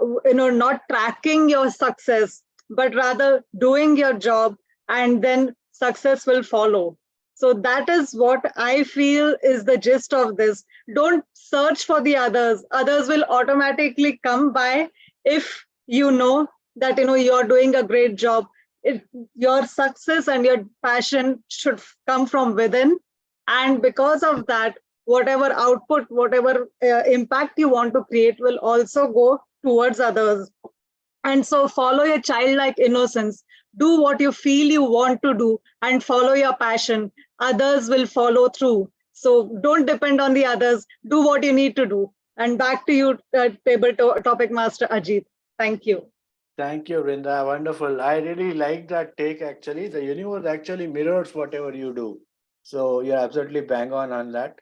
not tracking your success, but rather doing your job, and then success will follow. So that is what I feel is the gist of this. Don't search for the others. Others will automatically come by if you know that you're doing a great job. Your success and your passion should come from within. And because of that, whatever output, whatever impact you want to create will also go towards others. And so follow your childlike innocence. Do what you feel you want to do and follow your passion. Others will follow through. So don't depend on the others. Do what you need to do. And back to you, topic master Ajit. Thank you. Thank you, Vrinda. Wonderful. I really like that take actually. The universe actually mirrors whatever you do. So you're absolutely bang on that.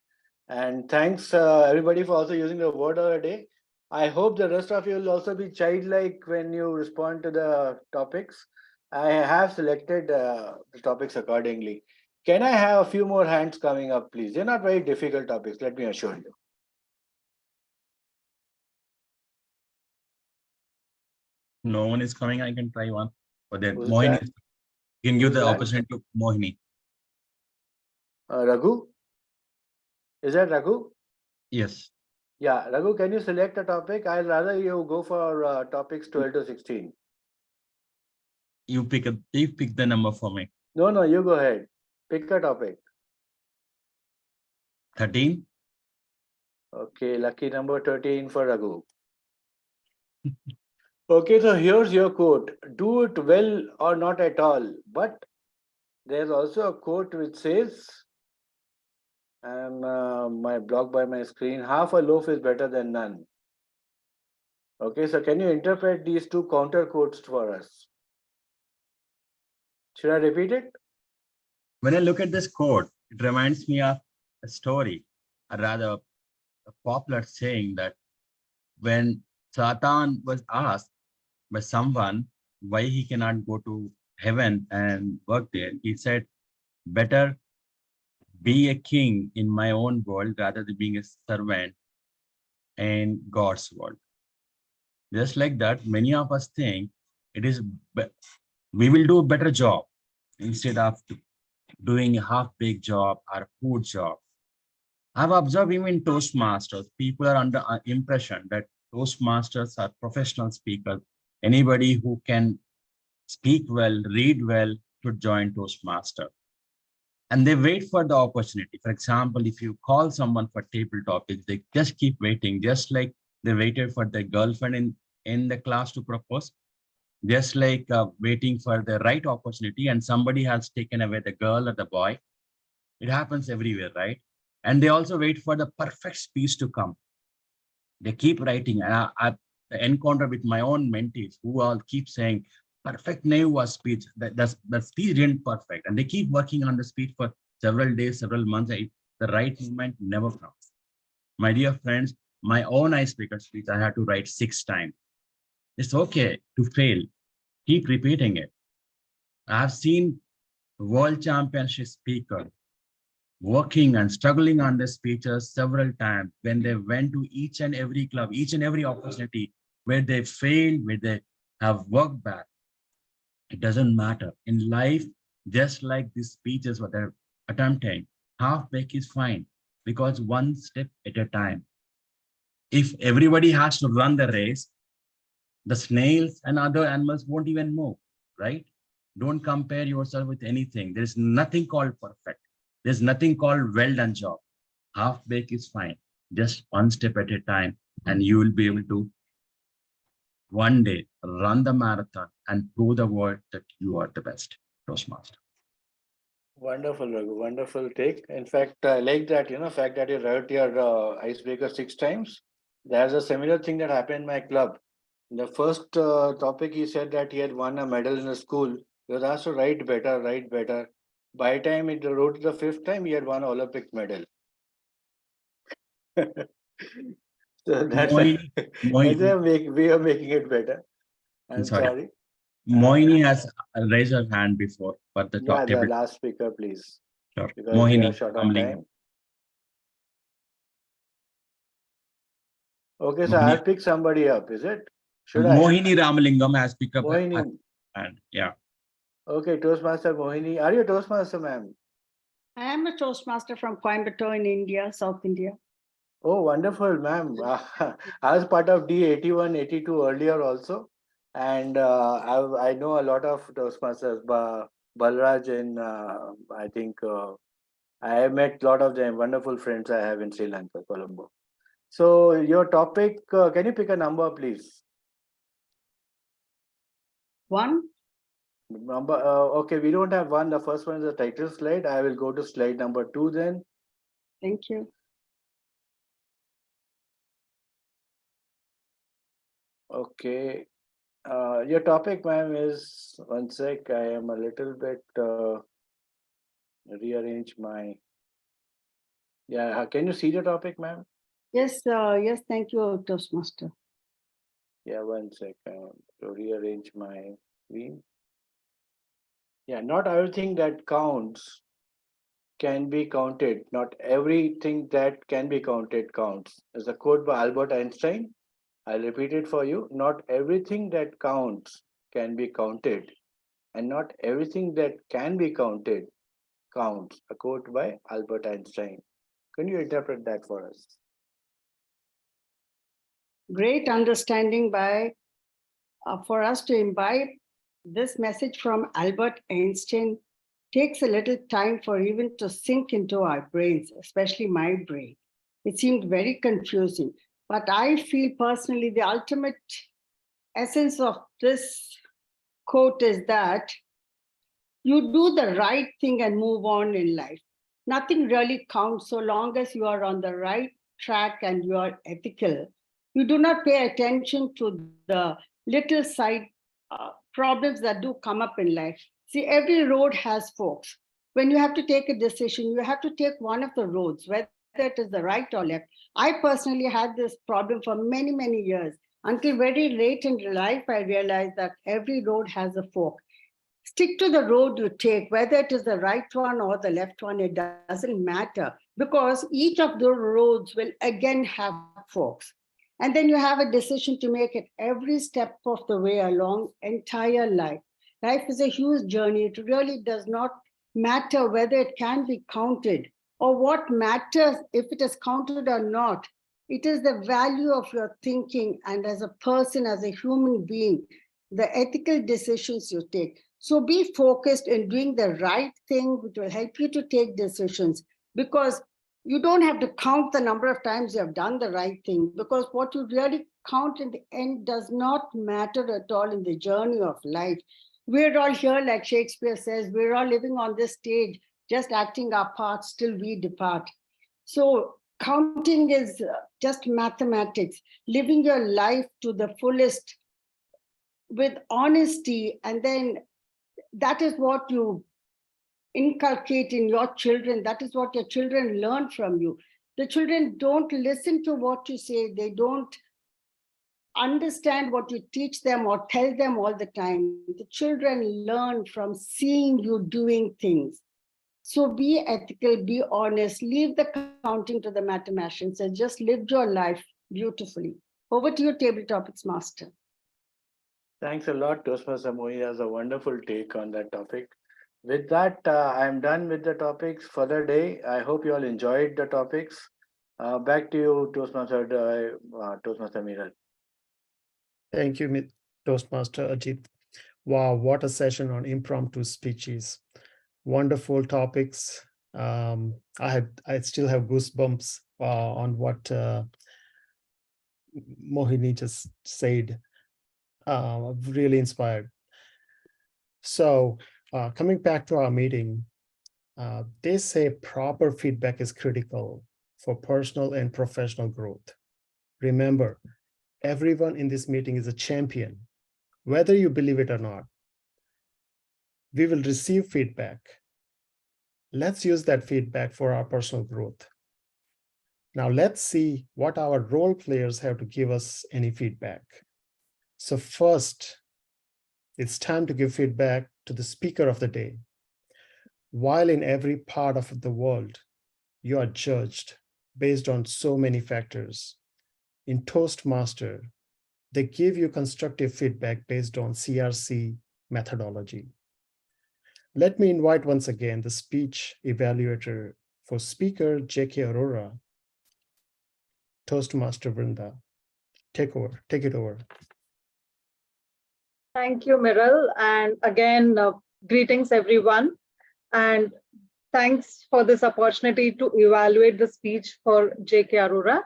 And thanks everybody for also using the word of the day. I hope the rest of you will also be childlike when you respond to the topics. I have selected the topics accordingly. Can I have a few more hands coming up, please? They're not very difficult topics, let me assure you. No one is coming. I can try one. But then Who's Mohini, that? you can give the Who's that? opportunity to Mohini. Raghu? Is that Raghu? Yes. Yeah, Raghu, can you select a topic? I'd rather you go for topics 12 to 16. You pick the number for me. No, you go ahead. Pick a topic. 13. Okay, lucky number 13 for Raghu. Okay, so here's your quote. Do it well or not at all. But there's also a quote which says, my block by my screen, half a loaf is better than none. Okay, so can you interpret these two counter quotes for us? Should I repeat it? When I look at this quote, it reminds me of a story, or rather a popular saying that when Satan was asked by someone why he cannot go to heaven and work there, he said, better be a king in my own world rather than being a servant in God's world. Just like that, many of us think it is we will do a better job instead of doing a half-baked job or a food job. I've observed even in Toastmasters, people are under impression that Toastmasters are professional speakers. Anybody who can speak well, read well, should join Toastmaster. And they wait for the opportunity. For example, if you call someone for table topics, they just keep waiting, just like they waited for their girlfriend in the class to propose, just like waiting for the right opportunity, and somebody has taken away the girl or the boy. It happens everywhere, right? And they also wait for the perfect speech to come. They keep writing. And I've encountered with my own mentees who all keep saying, perfect name was speech. That speech didn't perfect. And they keep working on the speech for several days, several months. The right moment never comes. My dear friends, my own icebreaker speech, I had to write 6 times. It's okay to fail. Keep repeating it. I've seen world championship speakers working and struggling on their speeches several times when they went to each and every club, each and every opportunity where they failed, where they have worked back. It doesn't matter. In life, just like these speeches what they're attempting, half-baked is fine because one step at a time. If everybody has to run the race, the snails and other animals won't even move, right? Don't compare yourself with anything. There's nothing called perfect. There's nothing called well done job. Half-baked is fine. Just one step at a time, and you will be able to one day run the marathon and prove the world that you are the best Toastmaster. Wonderful, Raghu. Wonderful take. In fact, I like that, fact that you wrote your icebreaker 6 times. There's a similar thing that happened in my club. The first topic, he said that he had won a medal in the school. He was asked to write better, write better. By the time he wrote the 5th time, he had won an Olympic medal. So that's Moini, a way of making it better. I'm sorry. Moini has raised her hand before for the Yeah, table. the last speaker, please. Sure. Because we are Moini, short on time. Okay, so I'll pick somebody up, is it? Should Mohini Ramalingam has picked up Mohini. and yeah. Okay, Toastmaster Mohini. Are you a Toastmaster, ma'am? I am a Toastmaster from Coimbatore in India, South India. Oh, wonderful, ma'am. I was part of D81, 82 earlier also. And I know a lot of Toastmasters, Balraj and I think I have met a lot of them, wonderful friends I have in Sri Lanka, Colombo. So your topic, can you pick a number, please? 1. Number, okay, we don't have 1. The first one is the title slide. I will go to slide number 2 then. Thank you. Okay. Your topic, ma'am, is, one sec, I am a little bit, rearrange my, yeah, can you see the topic, ma'am? Yes, yes, thank you, Toastmaster. Yeah, one sec, to rearrange my screen. Yeah, not everything that counts can be counted. Not everything that can be counted counts. There's a quote by Albert Einstein. I'll repeat it for you. Not everything that counts can be counted. And not everything that can be counted counts. A quote by Albert Einstein. Can you interpret that for us? Great understanding by, for us to imbibe this message from Albert Einstein takes a little time for even to sink into our brains, especially my brain. It seemed very confusing. But I feel personally the ultimate essence of this quote is that you do the right thing and move on in life. Nothing really counts so long as you are on the right track and you are ethical. You do not pay attention to the little side problems that do come up in life. See, every road has forks. When you have to take a decision, you have to take one of the roads, whether it is the right or left. I personally had this problem for many, many years. Until very late in life, I realized that every road has a fork. Stick to the road you take, whether it is the right one or the left one, it doesn't matter, because each of the roads will again have forks. And then you have a decision to make at every step of the way along entire life. Life is a huge journey. It really does not matter whether it can be counted or what matters if it is counted or not. It is the value of your thinking and as a person, as a human being, the ethical decisions you take. So be focused in doing the right thing, which will help you to take decisions, because you don't have to count the number of times you have done the right thing, because what you really count in the end does not matter at all in the journey of life. We're all here, like Shakespeare says, we're all living on this stage, just acting our parts till we depart. So counting is just mathematics, living your life to the fullest with honesty, and then that is what you inculcate in your children. That is what your children learn from you. The children don't listen to what you say. They don't understand what you teach them or tell them all the time. The children learn from seeing you doing things. So be ethical, be honest, leave the counting to the mathematicians and just live your life beautifully. Over to you, Table Topics Master. Thanks a lot, Toastmaster Mohi has a wonderful take on that topic. With that, I'm done with the topics for the day. I hope you all enjoyed the topics. Back to you, Toastmaster Miral. Thank you, Toastmaster Ajit. Wow, what a session on impromptu speeches. Wonderful topics. I still have goosebumps on what Mohini just said. Really inspired. So coming back to our meeting, they say proper feedback is critical for personal and professional growth. Remember, everyone in this meeting is a champion, whether you believe it or not. We will receive feedback. Let's use that feedback for our personal growth. Now let's see what our role players have to give us any feedback. So first, it's time to give feedback to the speaker of the day. While in every part of the world, you are judged based on so many factors, in Toastmaster, they give you constructive feedback based on CRC methodology. Let me invite once again the speech evaluator for speaker J.K. Arora, Toastmaster Vrinda. Take it over. Thank you, Miral. And again, greetings, everyone. And thanks for this opportunity to evaluate the speech for J.K. Arora.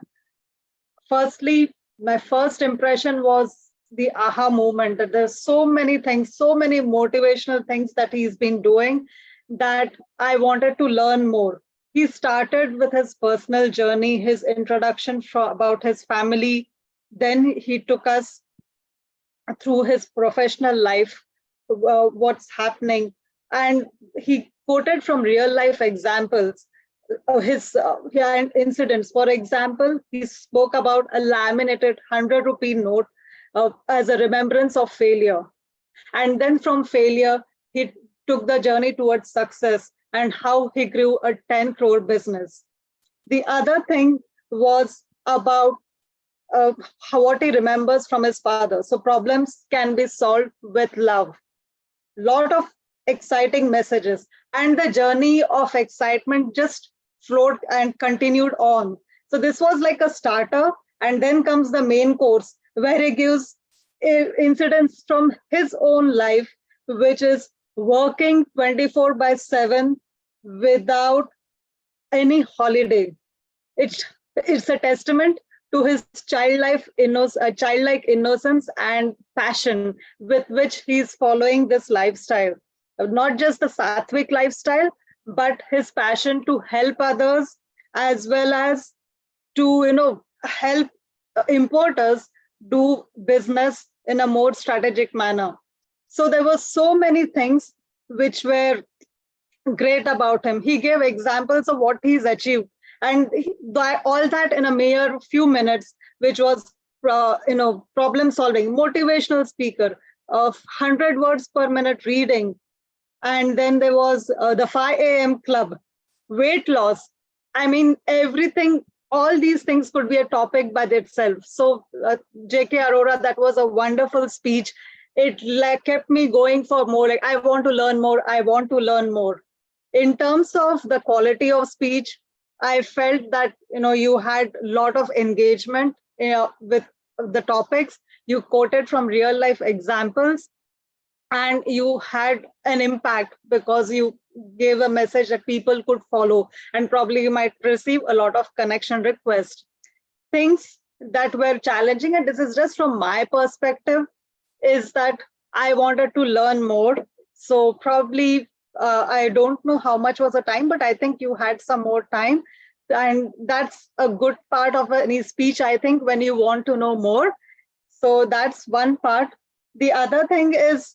Firstly, my first impression was the aha moment, that there's so many things, so many motivational things that he's been doing that I wanted to learn more. He started with his personal journey, his introduction about his family. Then he took us through his professional life, what's happening. And he quoted from real life examples, his incidents. For example, he spoke about a laminated 100 rupee note as a remembrance of failure. And then from failure, he took the journey towards success and how he grew a 10 crore business. The other thing was about what he remembers from his father. So problems can be solved with love. Lot of exciting messages, and the journey of excitement just flowed and continued on. So this was like a starter, and then comes the main course where he gives incidents from his own life, which is working 24/7 without any holiday. It it's a testament to his childlike innocence and passion with which he's following this lifestyle. Not just the Sattvic lifestyle, but his passion to help others, as well as to help importers do business in a more strategic manner. So there were so many things which were great about him. He gave examples of what he's achieved, and all that in a mere few minutes, which was problem solving, motivational speaker of 100 words per minute reading. And then there was the 5 a.m. club, weight loss. I mean, everything, all these things could be a topic by itself. So J.K. Arora, that was a wonderful speech. It kept me going for more. Like, I want to learn more. I want to learn more. In terms of the quality of speech, I felt that you had a lot of engagement with the topics. You quoted from real life examples, and you had an impact because you gave a message that people could follow, and probably you might receive a lot of connection requests. Things that were challenging, and this is just from my perspective, is that I wanted to learn more. So probably I don't know how much was the time, but I think you had some more time. And that's a good part of any speech, I think, when you want to know more. So that's one part. The other thing is,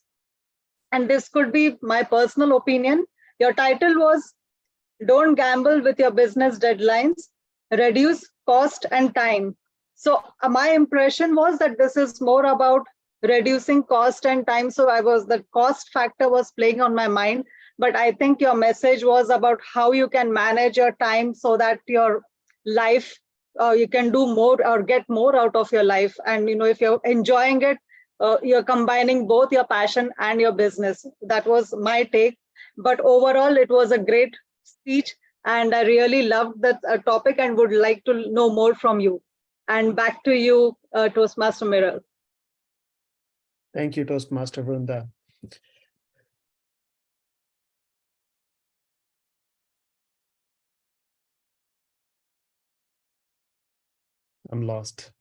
and this could be my personal opinion, your title was Don't Gamble with Your Business Deadlines, Reduce Cost and Time. So my impression was that this is more about reducing cost and time. So the cost factor was playing on my mind, but I think your message was about how you can manage your time so that your life, you can do more or get more out of your life. And if you're enjoying it, you're combining both your passion and your business. That was my take. But overall, it was a great speech, and I really loved that topic and would like to know more from you. And back to you, Toastmaster Miral. Thank you, Toastmaster Vrunda. I'm lost.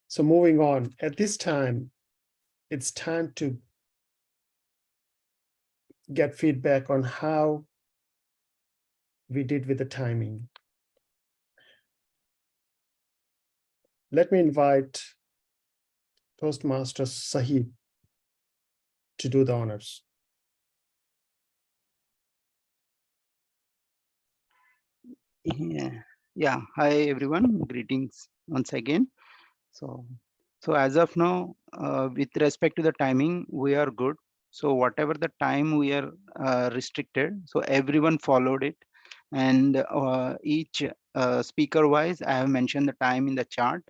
So moving on, at this time, it's time to get feedback on how we did with the timing. Let me invite Toastmaster Sahib to do the honors. Yeah. Hi, everyone. Greetings once again. So as of now, with respect to the timing, we are good. So whatever the time we are restricted, so everyone followed it. And each speaker wise, I have mentioned the time in the chart.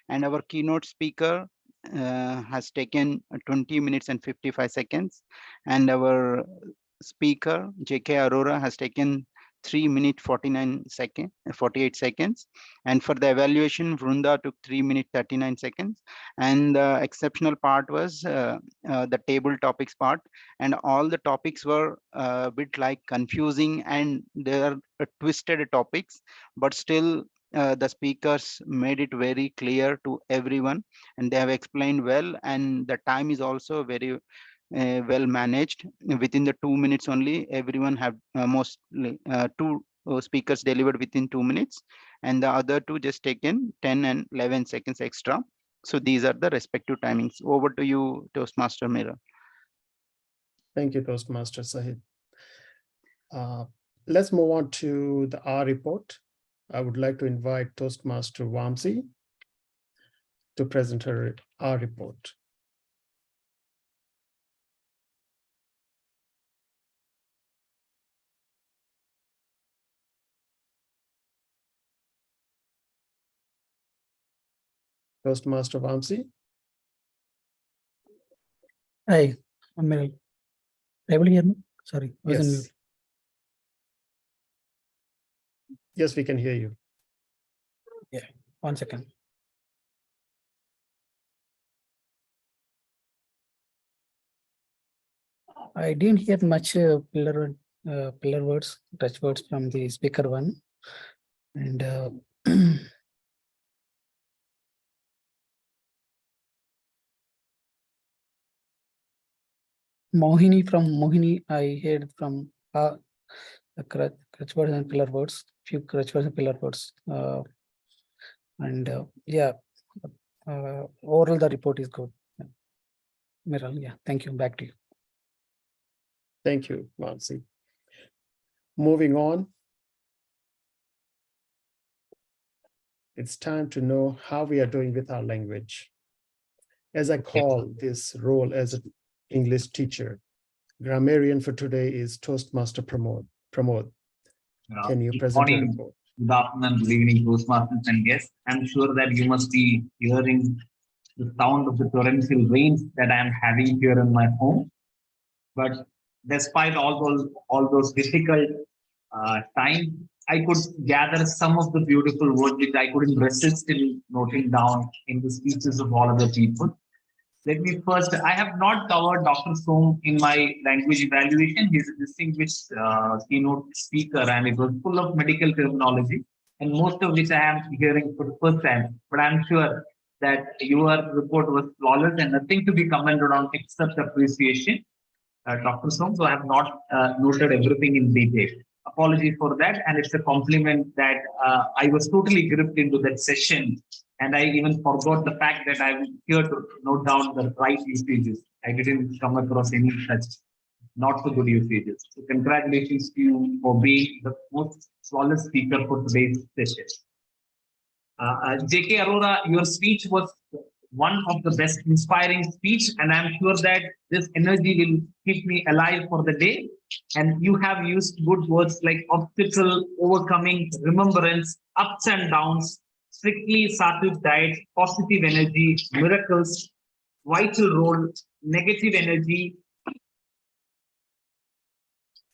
And our keynote speaker has taken 20 minutes and 55 seconds. And our speaker, J.K. Arora, has taken 3 minutes 48 seconds. And for the evaluation, Vrunda took 3 minutes 39 seconds. And the exceptional part was the table topics part. And all the topics were a bit like confusing, and they are twisted topics, but still the speakers made it very clear to everyone, and they have explained well. And the time is also very well managed. Within the 2 minutes only, everyone have mostly two speakers delivered within 2 minutes, and the other two just taken 10 and 11 seconds extra. So these are the respective timings. Over to you, Toastmaster Mira. Thank you, Toastmaster Sahib. Let's move on to the R report. I would like to invite Toastmaster Vamsi to present her R report. Toastmaster Vamsi. Hi, I'm Miral. Able to hear me? Sorry, I was on Yes. mute. Yes, we can hear you. Yeah, 1 second. I didn't hear much pillar words, touch words from the speaker one. And Mohini, I heard from the crutch words and pillar words, few crutch words and pillar words. Yeah, overall the report is good. Miral, yeah, thank you. Back to you. Thank you, Mansi. Moving on. It's time to know how we are doing with our language. As I call this role as an English teacher, grammarian for today is Toastmaster Pramod. Can you present your report? Good afternoon, good evening, Toastmasters and guests. I'm sure that you must be hearing the sound of the torrential rains that I'm having here in my home. But despite all those difficult times, I could gather some of the beautiful words which I couldn't resist in noting down in the speeches of all other people. Let me first, I have not covered Dr. Som in my language evaluation. He's a distinguished keynote speaker and it was full of medical terminology and most of which I am hearing for the first time. But I'm sure that your report was flawless and nothing to be commented on except appreciation, Dr. Som. So I have not noted everything in detail. Apology for that. And it's a compliment that I was totally gripped into that session. And I even forgot the fact that I'm here to note down the right usages. I didn't come across any such not so good usages. So congratulations to you for being the most flawless speaker for today's session. JK Arora, your speech was one of the best inspiring speech, and I'm sure that this energy will keep me alive for the day. And you have used good words like obstacle, overcoming, remembrance, ups and downs, strictly Sattvic diet, positive energy, miracles, vital role, negative energy,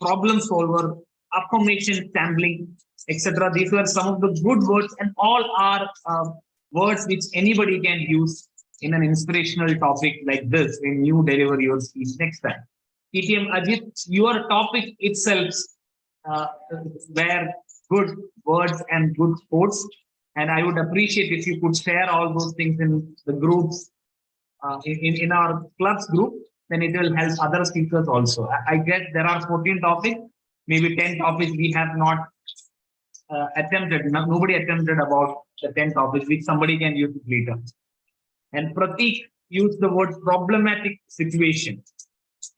problem solver, affirmation, sampling, etc. These were some of the good words, and all are words which anybody can use in an inspirational topic like this when you deliver your speech next time. DTM Ajit, your topic itself were good words and good quotes, and I would appreciate if you could share all those things in the groups, in our clubs group, then it will help other speakers also. I guess there are 14 topics, maybe 10 topics we have not attempted. Nobody attempted about the 10 topics, which somebody can use later. And Pratik used the word problematic situation.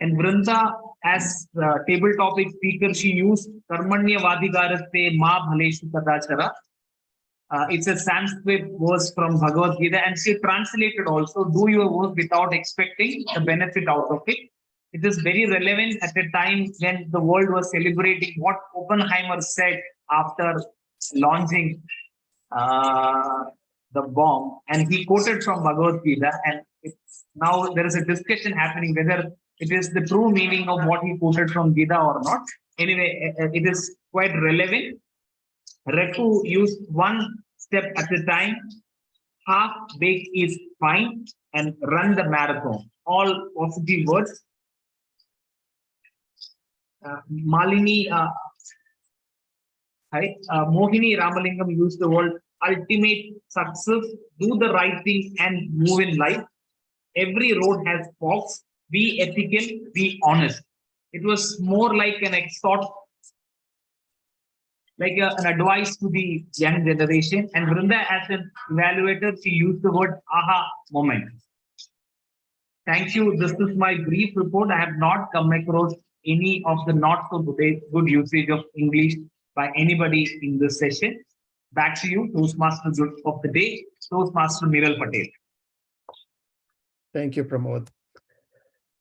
And Vrinda, as table topic speaker, she used Karmanya Vadigarasthe Ma Bhaleshu Kadachara. It's a Sanskrit verse from Bhagavad Gita, and she translated also, do your work without expecting a benefit out of it. It is very relevant at a time when the world was celebrating what Oppenheimer said after launching the bomb, and he quoted from Bhagavad Gita, and now there is a discussion happening whether it is the true meaning of what he quoted from Gita or not. Anyway, it is quite relevant. Reku used one step at a time, half baked is fine, and run the marathon. All positive words. Malini, Mohini Ramalingam used the word ultimate success, do the right thing and move in life. Every road has forks, be ethical, be honest. It was more like an exhort, like an advice to the young generation. And Vrinda, as an evaluator, she used the word aha moment. Thank you. This is my brief report. I have not come across any of the not so good usage of English by anybody in this session. Back to you, Toastmaster of the day, Toastmaster Miral Patel. Thank you, Pramod.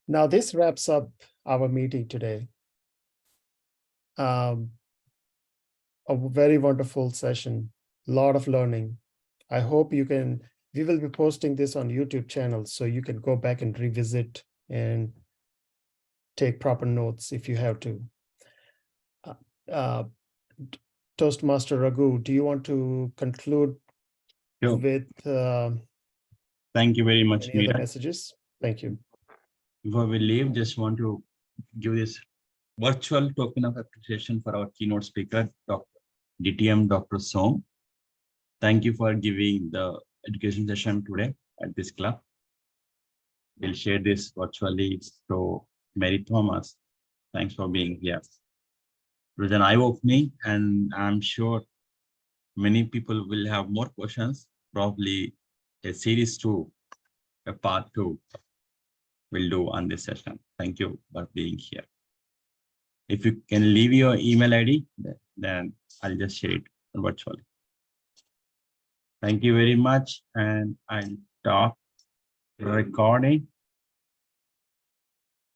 Now this wraps up our meeting today. A very wonderful session, a lot of learning. I hope you can, we will be posting this on YouTube channel so you can go back and revisit and take proper notes if you have to. Toastmaster Raghu, do you want to conclude with thank you very much, any other messages? Thank you. Before we leave, just want to give this virtual token of appreciation for our keynote speaker, Dr. DTM Dr. Som. Thank you for giving the education session today at this club. We'll share this virtually to Mary Thomas. Thanks for being here. It was an eye-opening, and I'm sure many people will have more questions. Probably a series 2, a part 2 will do on this session. Thank you for being here. If you can leave your email ID, then I'll just share it virtually. Thank you very much, and I'll stop recording.